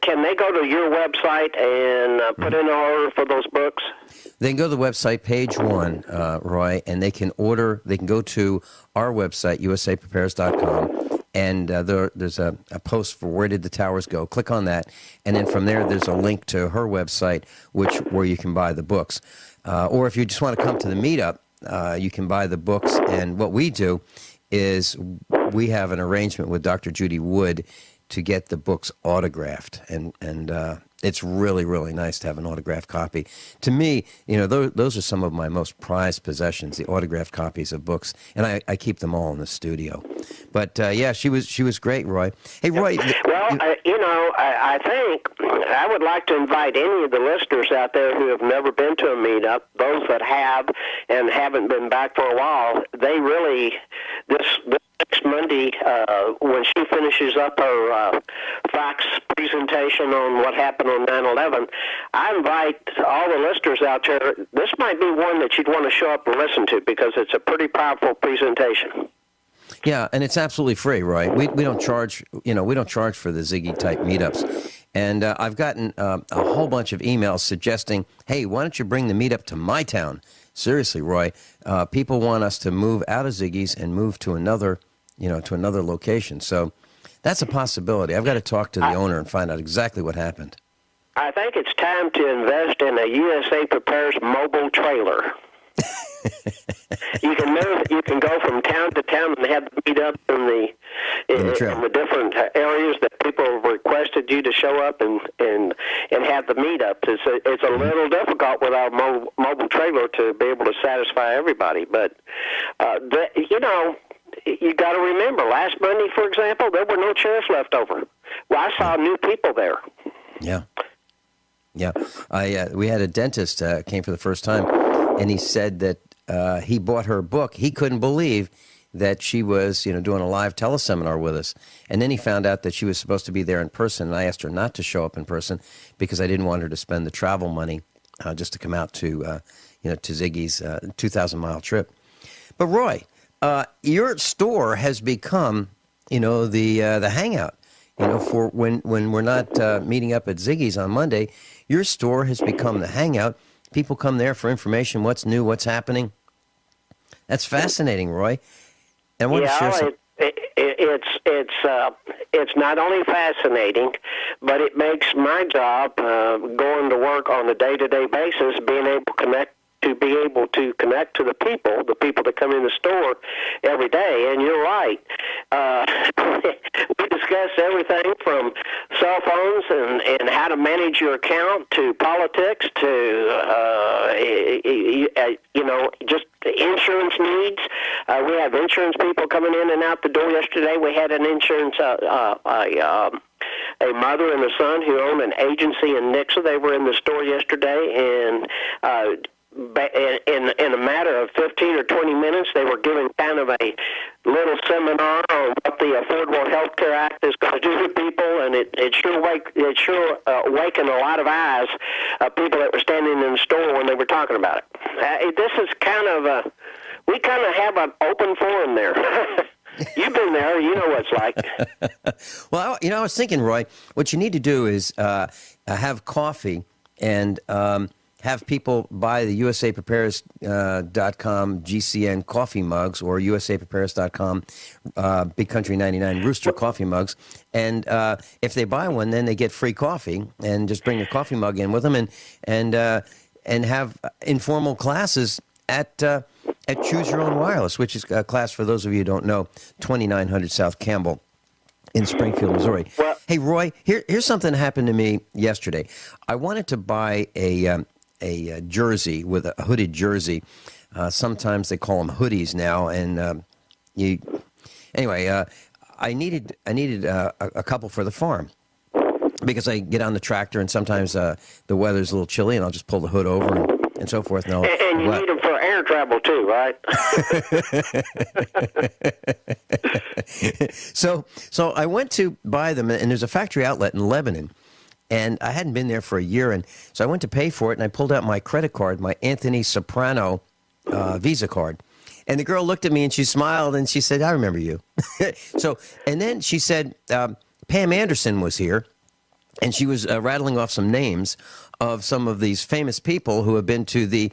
Can they go to your website and put in an order for those books? They can go to the website, page 1, Roy, and they can order. They can go to our website, usaprepares.com, and there's a post for where did the towers go. Click on that, and then from there, there's a link to her website, where you can buy the books. Or if you just want to come to the meetup, you can buy the books. And what we do is we have an arrangement with Dr. Judy Wood to get the books autographed, and it's really, really nice to have an autographed copy. To me, those are some of my most prized possessions, the autographed copies of books, and I keep them all in the studio. But yeah, she was great, Roy. Hey, Roy. Well, I think I would like to invite any of the listeners out there who have never been to a meetup, those that have and haven't been back for a while. They really this next Monday, when she finishes up her facts presentation on what happened on 9/11, I invite all the listeners out there. This might be one that you'd want to show up and listen to because it's a pretty powerful presentation. Yeah, and it's absolutely free, Roy. We don't charge, we don't charge for the Ziggy type meetups. And I've gotten a whole bunch of emails suggesting, hey, why don't you bring the meetup to my town? Seriously, Roy, people want us to move out of Ziggy's and move to another location. So that's a possibility. I've got to talk to the owner and find out exactly what happened. I think it's time to invest in a USA Prepares mobile trailer. You can move. You can go from town to town and have meetups in the different areas that people have requested you to show up and have the meetups. It's a little difficult with our mobile trailer to be able to satisfy everybody, but you got to remember, last Monday, for example, there were no chairs left over. Well, I saw new people there. Yeah. We had a dentist came for the first time, and he said that he bought her book. He couldn't believe that she was, doing a live teleseminar with us. And then he found out that she was supposed to be there in person, and I asked her not to show up in person because I didn't want her to spend the travel money just to come out to Ziggy's 2,000-mile trip. But Roy, your store has become, the hangout. For when we're not meeting up at Ziggy's on Monday, your store has become the hangout. People come there for information, what's new, what's happening. That's fascinating, Roy. And I want to share some. it's not only fascinating, but it makes my job going to work on a day-to-day basis, being able to connect to the people that come in the store every day. And you're right. We discuss everything from cell phones and how to manage your account to politics to, just insurance needs. We have insurance people coming in and out the door. Yesterday we had an insurance, a mother and a son who own an agency in Nixa. They were in the store yesterday, and in a matter of 15 or 20 minutes, they were giving kind of a little seminar on what the Affordable Health Care Act is going to do to people, and it sure awakened a lot of eyes of people that were standing in the store when they were talking about it. This is we kind of have an open forum there. You've been there. You know what it's like. Well, I was thinking, Roy, what you need to do is have coffee and have people buy the USAPrepares.com GCN coffee mugs or USAPrepares.com Big Country 99 Rooster coffee mugs. And if they buy one, then they get free coffee, and just bring your coffee mug in with them and have informal classes at Choose Your Own Wireless, which is a class, for those of you who don't know, 2900 South Campbell in Springfield, Missouri. Well, hey, Roy, here's something that happened to me yesterday. I wanted to buy a jersey, with a hooded jersey. Sometimes they call them hoodies now, and I needed a couple for the farm, because I get on the tractor and sometimes the weather's a little chilly, and I'll just pull the hood over and so forth. And you need them for air travel too, right? So I went to buy them, and there's a factory outlet in Lebanon. And I hadn't been there for a year, and so I went to pay for it, and I pulled out my credit card, my Anthony Soprano Visa card. And the girl looked at me, and she smiled, and she said, "I remember you." And then she said, Pam Anderson was here, and she was rattling off some names of some of these famous people who have been to the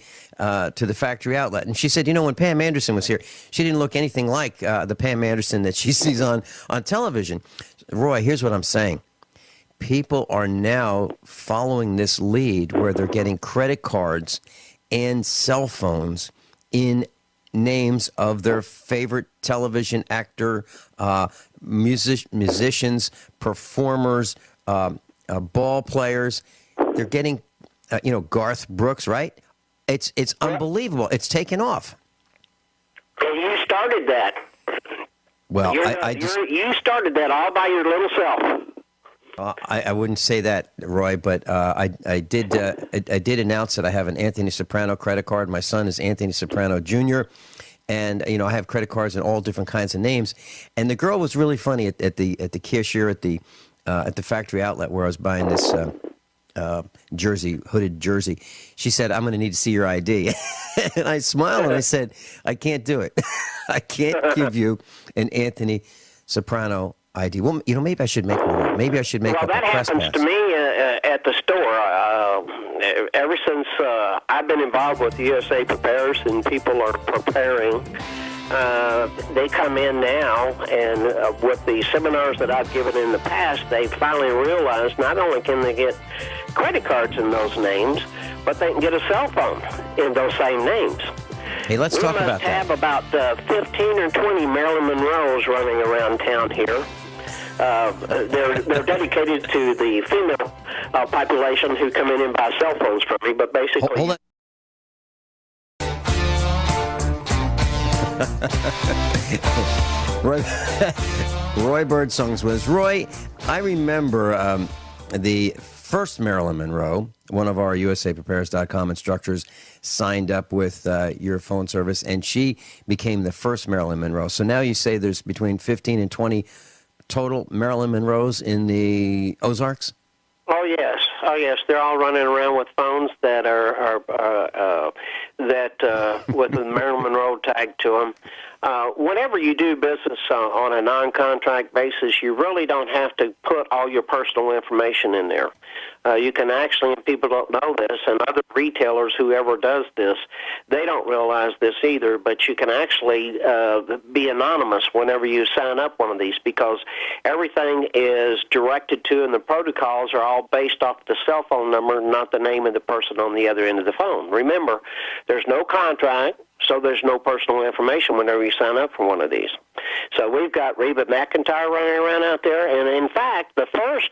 factory outlet. And she said, when Pam Anderson was here, she didn't look anything like the Pam Anderson that she sees on television. Roy, here's what I'm saying. People are now following this lead where they're getting credit cards and cell phones in names of their favorite television actor, musicians, performers, ball players. They're getting, Garth Brooks, right? It's unbelievable. It's taken off. Well, you started that. Well, you started that all by your little self. I wouldn't say that, Roy, but I did announce that I have an Anthony Soprano credit card. My son is Anthony Soprano Jr., and I have credit cards in all different kinds of names. And the girl was really funny at the cashier at the factory outlet where I was buying this hooded jersey. She said, "I'm going to need to see your ID." And I smiled and I said, "I can't do it. I can't give you an Anthony Soprano ID." Well, maybe I should make one up. Maybe I should make up a press pass. Well, that happens to me at the store. Ever since I've been involved with USA Prepares and people are preparing, they come in now, and with the seminars that I've given in the past, they finally realized not only can they get credit cards in those names, but they can get a cell phone in those same names. Hey, let's talk about that. We must have about 15 or 20 Marilyn Monroes running around town here. They're dedicated to the female population who come in and buy cell phones from me, but basically... Hold on. Roy Birdsong's with us. Roy, I remember the first Marilyn Monroe, one of our USAPrepares.com instructors, signed up with your phone service, and she became the first Marilyn Monroe. So now you say there's between 15 and 20 total Marilyn Monroes in the Ozarks? Oh yes, they're all running around with phones that are that with the Marilyn Monroe tag to them. Whenever you do business on a non-contract basis, you really don't have to put all your personal information in there. You can actually, and people don't know this, and other retailers, whoever does this, they don't realize this either, but you can actually be anonymous whenever you sign up one of these, because everything is directed to, and the protocols are all based off the cell phone number, not the name of the person on the other end of the phone. Remember, there's no contract, so there's no personal information whenever you sign up for one of these. So we've got Reba McEntire running around out there, and in fact, the first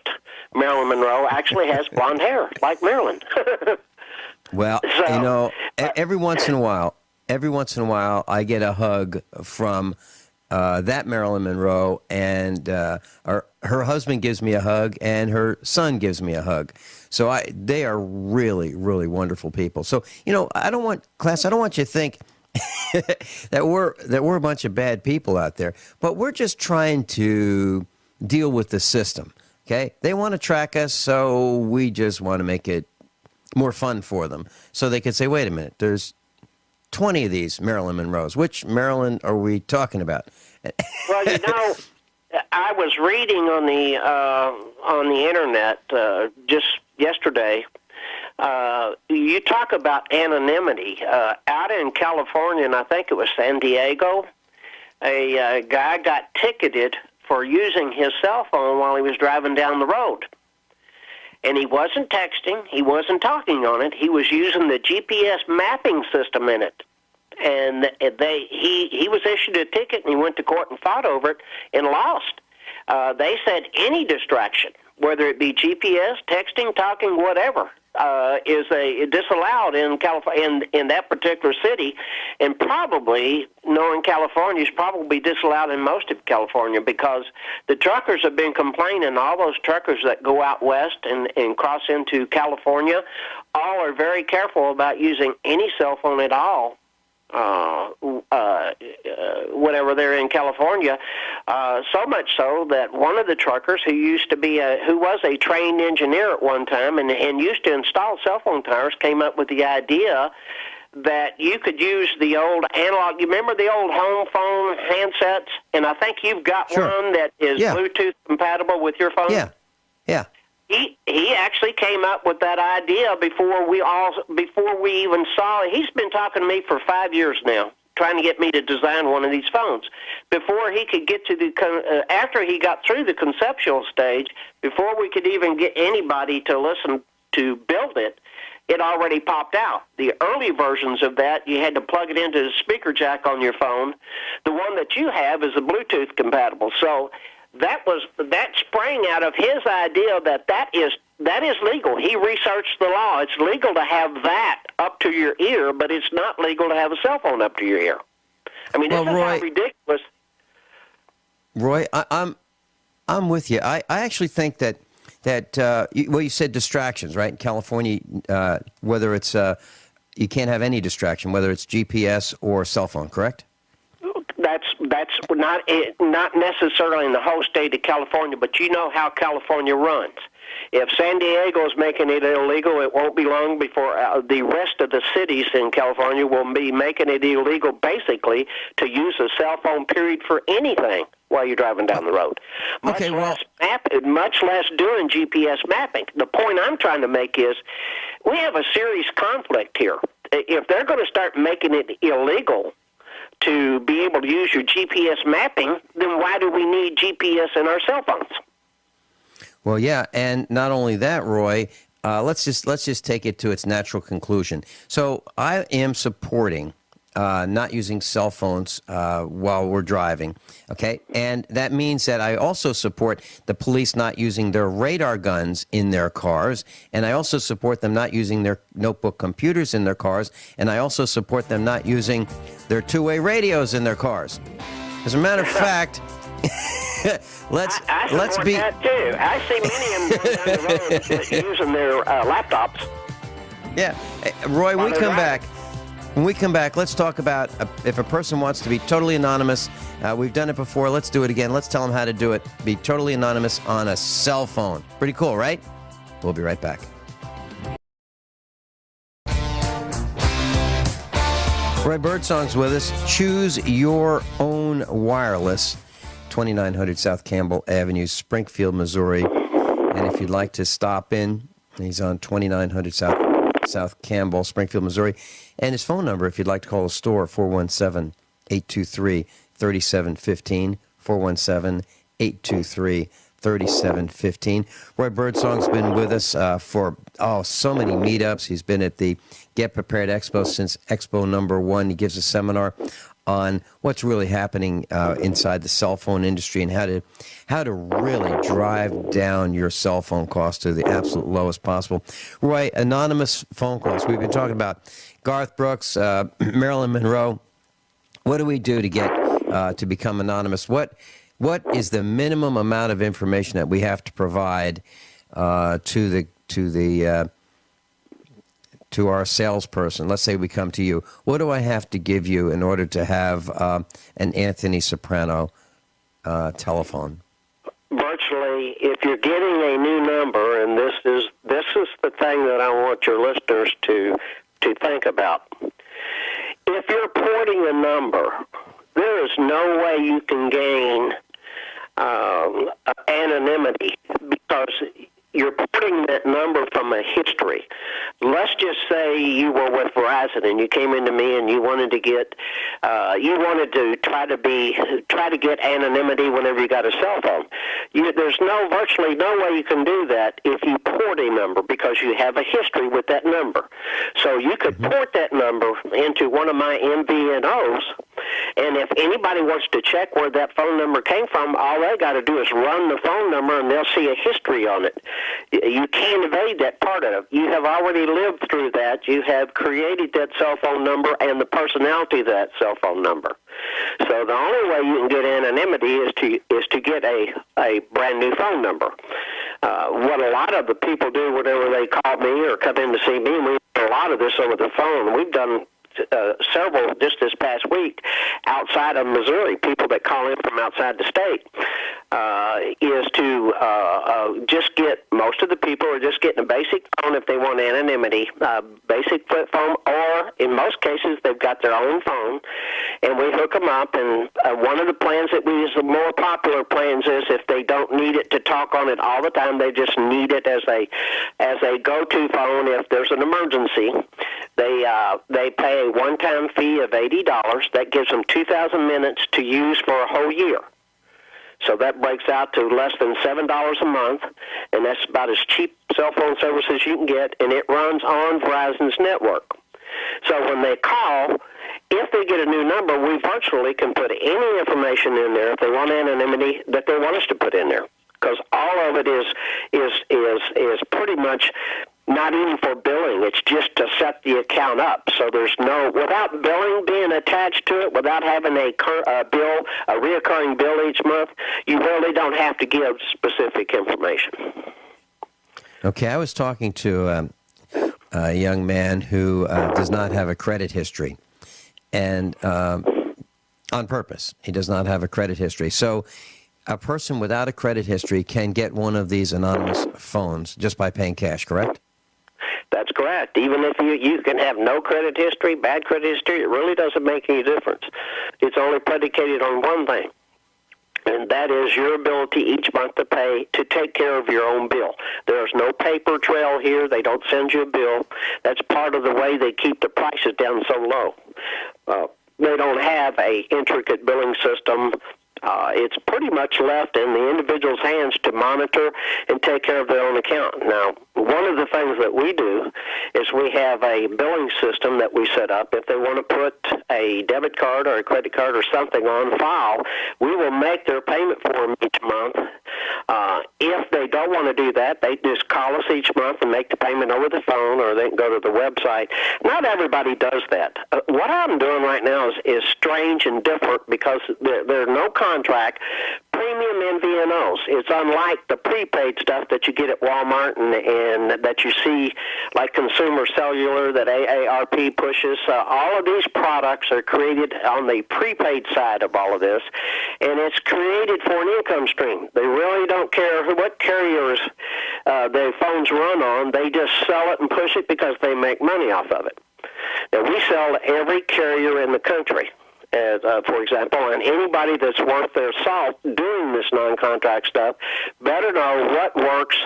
Marilyn Monroe actually has blonde hair, like Marilyn. Well, so, every once in a while, I get a hug from that Marilyn Monroe, and her husband gives me a hug, and her son gives me a hug. So they are really, really wonderful people. So, I don't want you to think that we're a bunch of bad people out there, but we're just trying to deal with the system. Okay, they want to track us, so we just want to make it more fun for them, so they could say, "Wait a minute, there's 20 of these Marilyn Monroes. Which Marilyn are we talking about?" Well, I was reading on the internet just yesterday. You talk about anonymity. Out in California, and I think it was San Diego, a guy got ticketed for using his cell phone while he was driving down the road. And he wasn't texting, he wasn't talking on it, he was using the GPS mapping system in it. And he was issued a ticket, and he went to court and fought over it and lost. They said any distraction, whether it be GPS, texting, talking, whatever, is disallowed in California, in that particular city, and probably, knowing California, is probably disallowed in most of California, because the truckers have been complaining. All those truckers that go out west and cross into California, all are very careful about using any cell phone at all. Whenever they're in California, so much so that one of the truckers who was a trained engineer at one time and used to install cell phone towers, came up with the idea that you could use the old analog. You remember the old home phone handsets? And I think you've got one that is Bluetooth compatible with your phone. Yeah. He actually came up with that idea before we even saw it. He's been talking to me for 5 years now, trying to get me to design one of these phones. Before he could get to after he got through the conceptual stage, before we could even get anybody to listen to build it, it already popped out. The early versions of that, you had to plug it into the speaker jack on your phone. The one that you have is a Bluetooth compatible. So that sprang out of his idea that is legal. He researched the law. It's legal to have that up to your ear, but it's not legal to have a cell phone up to your ear. I mean, this is how ridiculous. Roy, I'm with you. I actually think that you said distractions, right? In California, whether it's you can't have any distraction, whether it's GPS or cell phone, correct? That's not necessarily in the whole state of California, but you know how California runs. If San Diego is making it illegal, it won't be long before the rest of the cities in California will be making it illegal, basically, to use a cell phone, period, for anything while you're driving down the road. Much less doing GPS mapping. The point I'm trying to make is we have a serious conflict here. If they're going to start making it illegal to be able to use your GPS mapping, then why do we need GPS in our cell phones? Well, yeah, and not only that, Roy, let's just take it to its natural conclusion. So I am supporting not using cell phones while we're driving, okay? And that means that I also support the police not using their radar guns in their cars, and I also support them not using their notebook computers in their cars, and I also support them not using their two-way radios in their cars. As a matter of fact, let's be that too. I see many of them down the road using their laptops. Yeah, Roy, when we come back, let's talk about if a person wants to be totally anonymous. We've done it before. Let's do it again. Let's tell them how to do it. Be totally anonymous on a cell phone. Pretty cool, right? We'll be right back. Roy Birdsong's with us. Choose your own wireless. 2900 South Campbell Avenue, Springfield, Missouri. And if you'd like to stop in, he's on 2900 South Campbell, Springfield, Missouri. And his phone number, if you'd like to call the store, 417-823-3715, 417-823-3715. Roy Birdsong's been with us for so many meetups. He's been at the Get Prepared Expo since Expo number 1. He gives a seminar on what's really happening inside the cell phone industry and how to really drive down your cell phone costs to the absolute lowest possible. Roy, anonymous phone calls. We've been talking about Garth Brooks, Marilyn Monroe. What do we do to get to become anonymous? What is the minimum amount of information that we have to provide to our salesperson? Let's say we come to you. What do I have to give you in order to have an Anthony Soprano telephone? Virtually, if you're getting a new number, and this is the thing that I want your listeners to think about. If you're porting a number, there is no way you can gain anonymity because you're porting that number from a history. Let's just say you were with Verizon and you came into me and you wanted to get, try to get anonymity whenever you got a cell phone. There's virtually no way you can do that if you port a number because you have a history with that number. So you could port that number into one of my MVNOs, and if anybody wants to check where that phone number came from, all they got to do is run the phone number and they'll see a history on it. You can't evade that part of it. You have already lived through that. You have created that cell phone number and the personality of that cell phone number. So the only way you can get anonymity is to get a brand new phone number. What a lot of the people do whenever they call me or come in to see me, we do a lot of this over the phone. We've done several just this past week outside of Missouri, people that call in from outside the state, is to just get, most of the people are just getting a basic phone if they want anonymity, basic flip phone, or in most cases they've got their own phone, and we hook them up, and one of the plans that we use, the more popular plans, is if they don't need it to talk on it all the time, they just need it as a go-to phone if there's an emergency. They pay a one-time fee of $80. That gives them 2,000 minutes to use for a whole year. So that breaks out to less than $7 a month, and that's about as cheap cell phone service as you can get, and it runs on Verizon's network. So when they call, if they get a new number, we virtually can put any information in there if they want anonymity that they want us to put in there, because all of it is pretty much not even for billing. It's just to set the account up. So there's without billing being attached to it, without having a reoccurring bill each month, you really don't have to give specific information. Okay, I was talking to a young man who does not have a credit history, and on purpose, he does not have a credit history. So a person without a credit history can get one of these anonymous phones just by paying cash, correct? That's correct. Even if you can have no credit history, bad credit history, it really doesn't make any difference. It's only predicated on one thing, and that is your ability each month to pay to take care of your own bill. There's no paper trail here. They don't send you a bill. That's part of the way they keep the prices down so low. They don't have a intricate billing system. It's pretty much left in the individual's hands to monitor and take care of their own account. Now, one of the things that we do is we have a billing system that we set up. If they want to put a debit card or a credit card or something on file, we will make their payment for them each month. If they don't want to do that, they just call us each month and make the payment over the phone, or they can go to the website. Not everybody does that. What I'm doing right now is strange and different because there's no contract. Premium MVNOs. It's unlike the prepaid stuff that you get at Walmart and that you see like Consumer Cellular that AARP pushes. All of these products are created on the prepaid side of all of this, and it's created for an income stream. They really don't care what carriers their phones run on. They just sell it and push it because they make money off of it. Now, we sell to every carrier in the country, for example, and anybody that's worth their salt doing this non-contract stuff better know what works,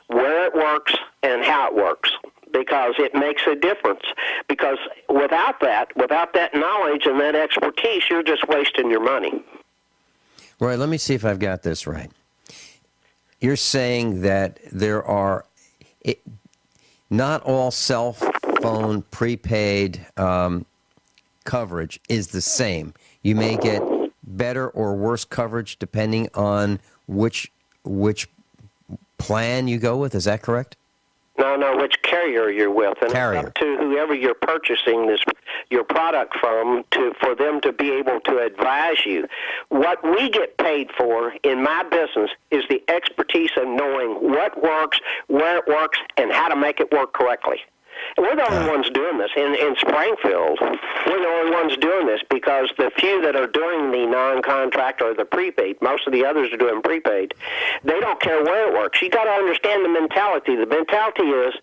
where it works, and how it works, because it makes a difference. Because without that knowledge and that expertise, you're just wasting your money. Roy, let me see if I've got this right. You're saying that there are not all cell phone prepaid coverage is the same. You may get better or worse coverage depending on which plan you go with. Is that correct? No, which carrier you're with, and carrier. It's up to whoever you're purchasing your product from for them to be able to advise you. What we get paid for in my business is the expertise of knowing what works, where it works, and how to make it work correctly. And we're the only ones doing this. In Springfield, we're the only ones doing this because the few that are doing the non-contract or the prepaid, most of the others are doing prepaid, they don't care where it works. You got to understand the mentality. The mentality is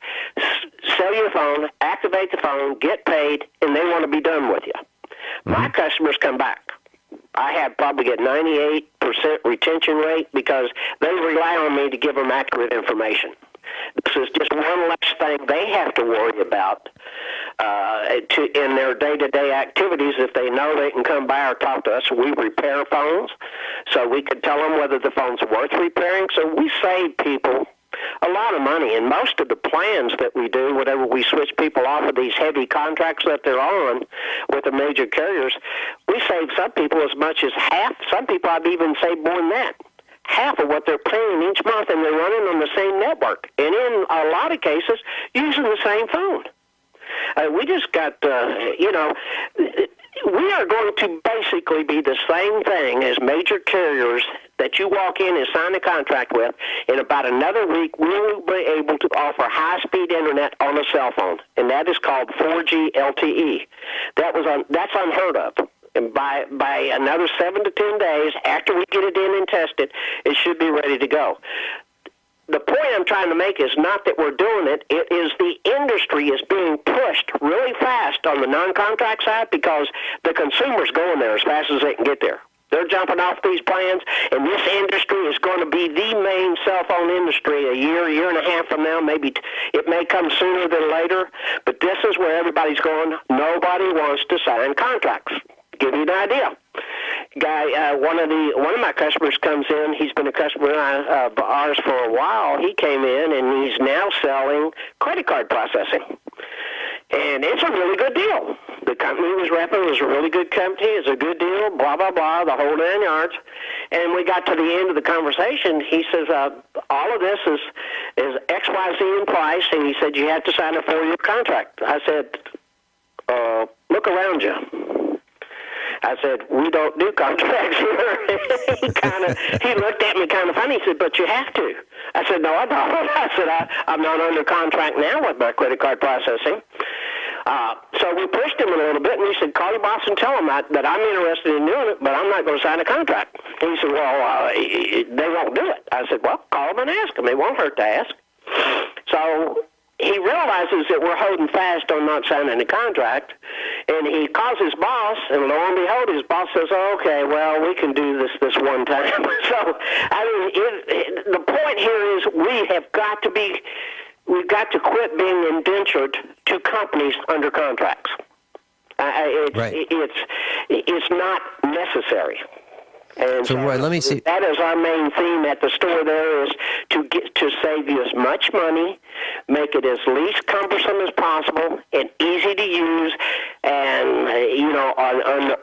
sell your phone, activate the phone, get paid, and they want to be done with you. Mm-hmm. My customers come back. I have probably get 98% retention rate because they rely on me to give them accurate information. This is just one less thing they have to worry about in their day-to-day activities. If they know they can come by or talk to us, we repair phones, so we could tell them whether the phone's worth repairing. So we save people a lot of money. And most of the plans that we do, whenever we switch people off of these heavy contracts that they're on with the major carriers, we save some people as much as half. Some people I've even saved more than that. Half of what they're paying each month, and they're running on the same network, and in a lot of cases, using the same phone. We just got, we are going to basically be the same thing as major carriers that you walk in and sign a contract with. In about another week, we'll be able to offer high-speed internet on a cell phone, and that is called 4G LTE. That's unheard of. And by another 7 to 10 days, after we get it in and test it, it should be ready to go. The point I'm trying to make is not that we're doing it. It is the industry is being pushed really fast on the non-contract side because the consumer's going there as fast as they can get there. They're jumping off these plans, and this industry is going to be the main cell phone industry a year and a half from now. Maybe it may come sooner than later, but this is where everybody's going. Nobody wants to sign contracts. Give you an idea. Guy, one of my customers comes in. He's been a customer of ours for a while. He came in, and he's now selling credit card processing. And it's a really good deal. The company he was repping was a really good company. It's a good deal, blah, blah, blah, the whole 9 yards. And we got to the end of the conversation. He says, all of this is XYZ in price, and he said, you have to sign a 4-year contract. I said, look around you. I said, we don't do contracts here. He looked at me kind of funny. He said, but you have to. I said, no, I don't. I said, I'm not under contract now with my credit card processing. So we pushed him a little bit, and he said, call your boss and tell him that I'm interested in doing it, but I'm not going to sign a contract. And he said, well, they won't do it. I said, well, call them and ask them. It won't hurt to ask. So he realizes that we're holding fast on not signing a contract, and he calls his boss, and lo and behold, his boss says, oh, okay, well, we can do this one time. So, the point here is we've got to quit being indentured to companies under contracts. It's not necessary. And so Roy, let me see. That is our main theme at the store. There is to save you as much money, make it as least cumbersome as possible, and easy to use. And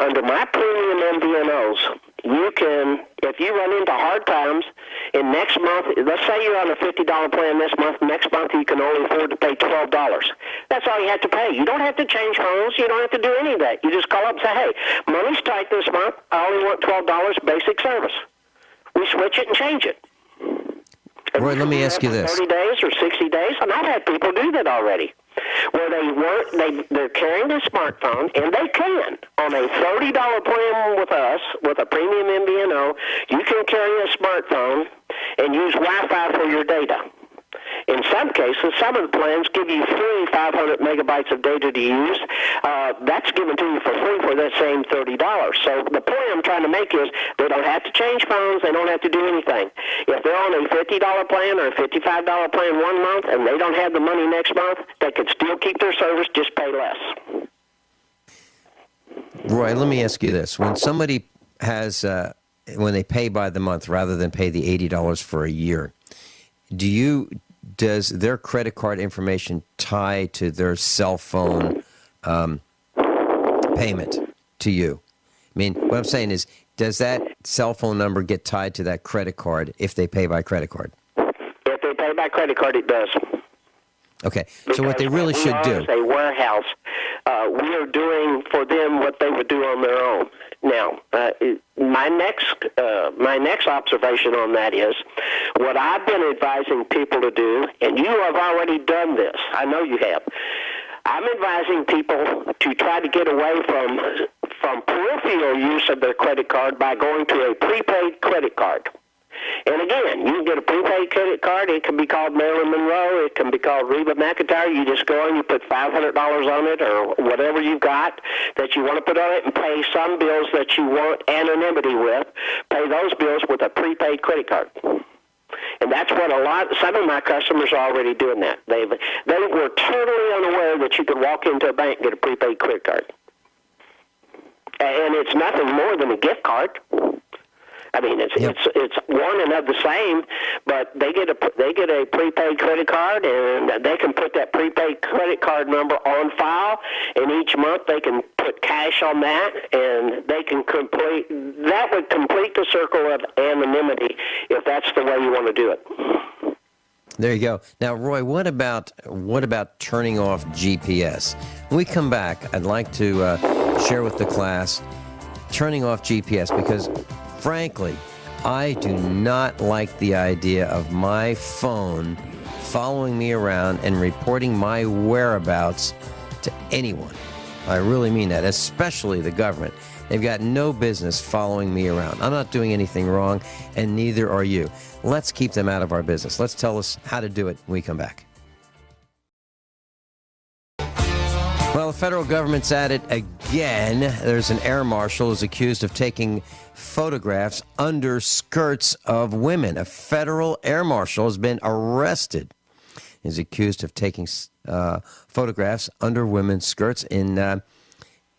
under my premium MVNOs, you can, if you run into hard times, and next month, let's say you're on a $50 plan this month, next month you can only afford to pay $12. That's all you have to pay. You don't have to change phones. You don't have to do any of that. You just call up and say, hey, money's tight this month. I only want $12 basic service. We switch it and change it. Roy, let me ask you this. 30 days or 60 days, and I've had people do that already, where they're carrying a smartphone, and they can. On a $30 plan with us, with a premium MVNO, you can carry a smartphone and use Wi-Fi for your data. In some some cases, some of the plans give you free 500 megabytes of data to use. That's given to you for free for that same $30. So the point I'm trying to make is they don't have to change phones. They don't have to do anything. If they're on a $50 plan or a $55 plan one month and they don't have the money next month, they could still keep their service, just pay less. Roy, let me ask you this. When somebody has, when they pay by the month rather than pay the $80 for a year, does their credit card information tie to their cell phone payment to you? I mean, what I'm saying is, does that cell phone number get tied to that credit card if they pay by credit card? If they pay by credit card, it does. Okay, so what they really should do... As a warehouse, we are doing for them what they would do on their own. Now, my next observation on that is what I've been advising people to do, and you have already done this. I know you have. I'm advising people to try to get away from peripheral use of their credit card by going to a prepaid credit card. And again, you can get a prepaid credit card. It can be called Marilyn Monroe. It can be called Reba McEntire. You just go and you put $500 on it or whatever you've got that you want to put on it and pay some bills that you want anonymity with. Pay those bills with a prepaid credit card. And that's what some of my customers are already doing that. They were totally unaware that you could walk into a bank and get a prepaid credit card. And it's nothing more than a gift card. I mean, it's one and of the same, but they get a prepaid credit card, and they can put that prepaid credit card number on file, and each month they can put cash on that, and they can complete the circle of anonymity if that's the way you want to do it. There you go. Now, Roy, what about turning off GPS? When we come back, I'd like to share with the class turning off GPS because, frankly, I do not like the idea of my phone following me around and reporting my whereabouts to anyone. I really mean that, especially the government. They've got no business following me around. I'm not doing anything wrong, and neither are you. Let's keep them out of our business. Let's tell us how to do it when we come back. Well, the federal government's at it again. There's an air marshal who's accused of taking photographs under skirts of women. A federal air marshal has been arrested. He's accused of taking photographs under women's skirts in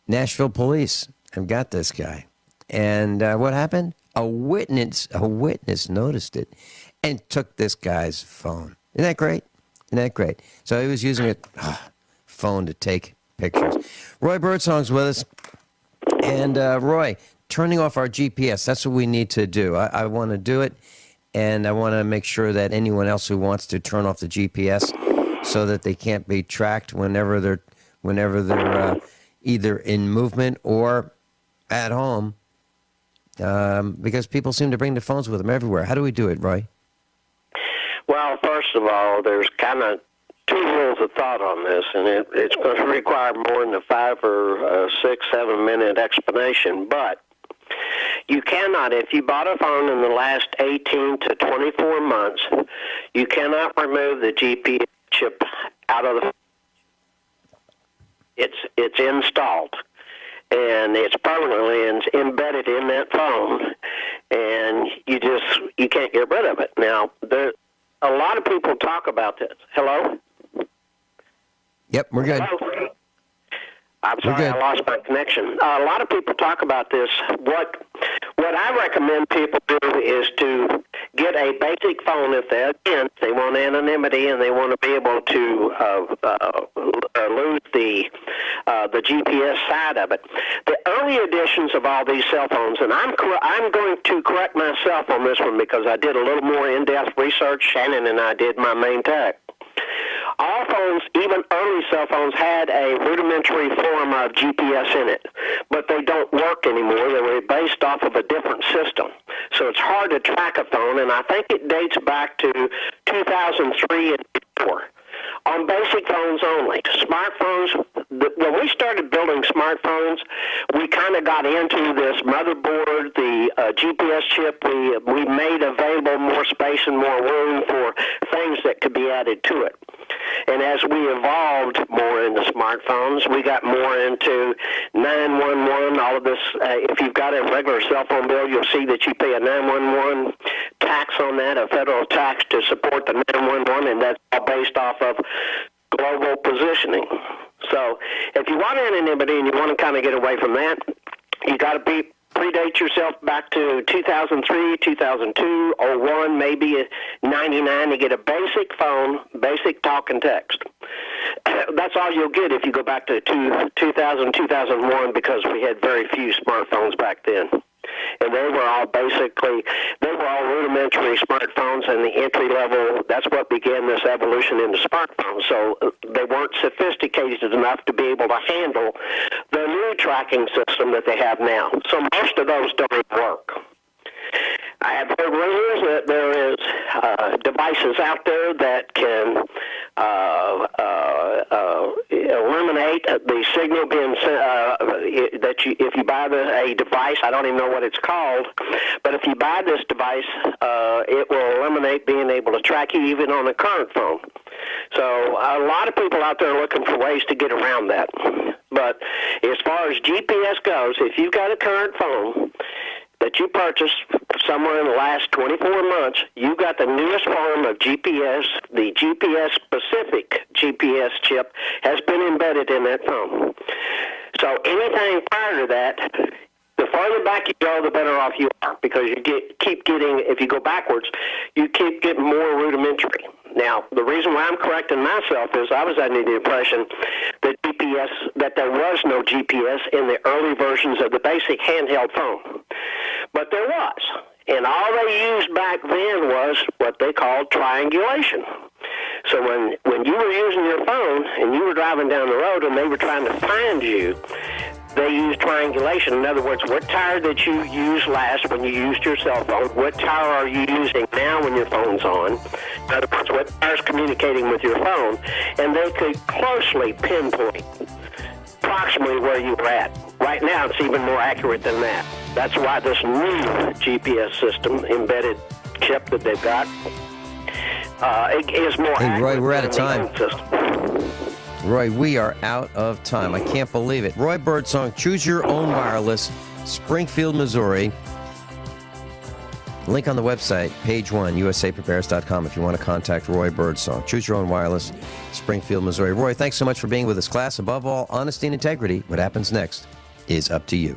Nashville police. I've got this guy. And what happened? A witness noticed it and took this guy's phone. Isn't that great? Isn't that great? So he was using a phone to take pictures. Roy Birdsong's with us. And Roy, turning off our GPS, that's what we need to do. I want to do it, and I want to make sure that anyone else who wants to turn off the GPS so that they can't be tracked whenever they're either in movement or at home, because people seem to bring their phones with them everywhere. How do we do it, Roy? Well, first of all, there's kind of two rules of thought on this, and it's going to require more than a 5 or 6, 7 minute explanation. But you cannot, if you bought a phone in the last 18 to 24 months, you cannot remove the GPS chip out of the. It's installed, and it's permanently embedded in that phone, and you can't get rid of it. Now, a lot of people talk about this. Hello? Yep, we're good. Hello? I'm sorry, I lost my connection. A lot of people talk about this. What I recommend people do is to get a basic phone if they want anonymity and they want to be able to lose the GPS side of it. The early editions of all these cell phones, and I'm going to correct myself on this one because I did a little more in-depth research. Shannon and I did my main tech. All phones, even early cell phones, had a rudimentary form of GPS in it, but they don't work anymore. They were based off of a different system. So it's hard to track a phone, and I think it dates back to 2003 and 2004. On basic phones only. Smartphones, when we started building smartphones, we kind of got into this motherboard, the GPS chip. We made available more space and more room for things that could be added to it. And as we evolved more into smartphones, we got more into 911, all of this. If you've got a regular cell phone bill, you'll see that you pay a 911 tax on that, a federal tax to support the 911, and that's all based off of global positioning. So if you want anonymity and you want to kind of get away from that, you got to predate yourself back to 2003, 2002, 01, maybe 99 to get a basic phone, basic talk and text. That's all you'll get if you go back to 2000, 2001, because we had very few smartphones back then. And they were all rudimentary smartphones, and the entry level, that's what began this evolution into smartphones. So they weren't sophisticated enough to be able to handle the new tracking system that they have now. So most of those don't work. I have heard rumors that there is devices out there that can eliminate the signal being that if you buy a device, I don't even know what it's called, but if you buy this device, it will eliminate being able to track you even on a current phone. So a lot of people out there are looking for ways to get around that. But as far as GPS goes, if you've got a current phone that you purchased somewhere in the last 24 months, you got the newest form of GPS. The GPS-specific GPS chip has been embedded in that phone. So anything prior to that, the farther back you go, the better off you are, because you keep getting, if you go backwards, you keep getting more rudimentary. Now, the reason why I'm correcting myself is I was under the impression that there was no GPS in the early versions of the basic handheld phone. But there was. And all they used back then was what they called triangulation. So when you were using your phone and you were driving down the road and they were trying to find you, they used triangulation. In other words, what tower did you use last when you used your cell phone? What tower are you using now when your phone's on? In other words, what tower is communicating with your phone? And they could closely pinpoint approximately where you were at. Right now, it's even more accurate than that. That's why this new GPS system, embedded chip that they've got, it is more accurate. Roy, we're out of than the time. old system. Roy, we are out of time. I can't believe it. Roy Birdsong, Choose Your Own Wireless, Springfield, Missouri. Link on the website, page 1, usaprepares.com, if you want to contact Roy Birdsong. Choose Your Own Wireless, Springfield, Missouri. Roy, thanks so much for being with us, class. Above all, honesty and integrity. What happens next is up to you.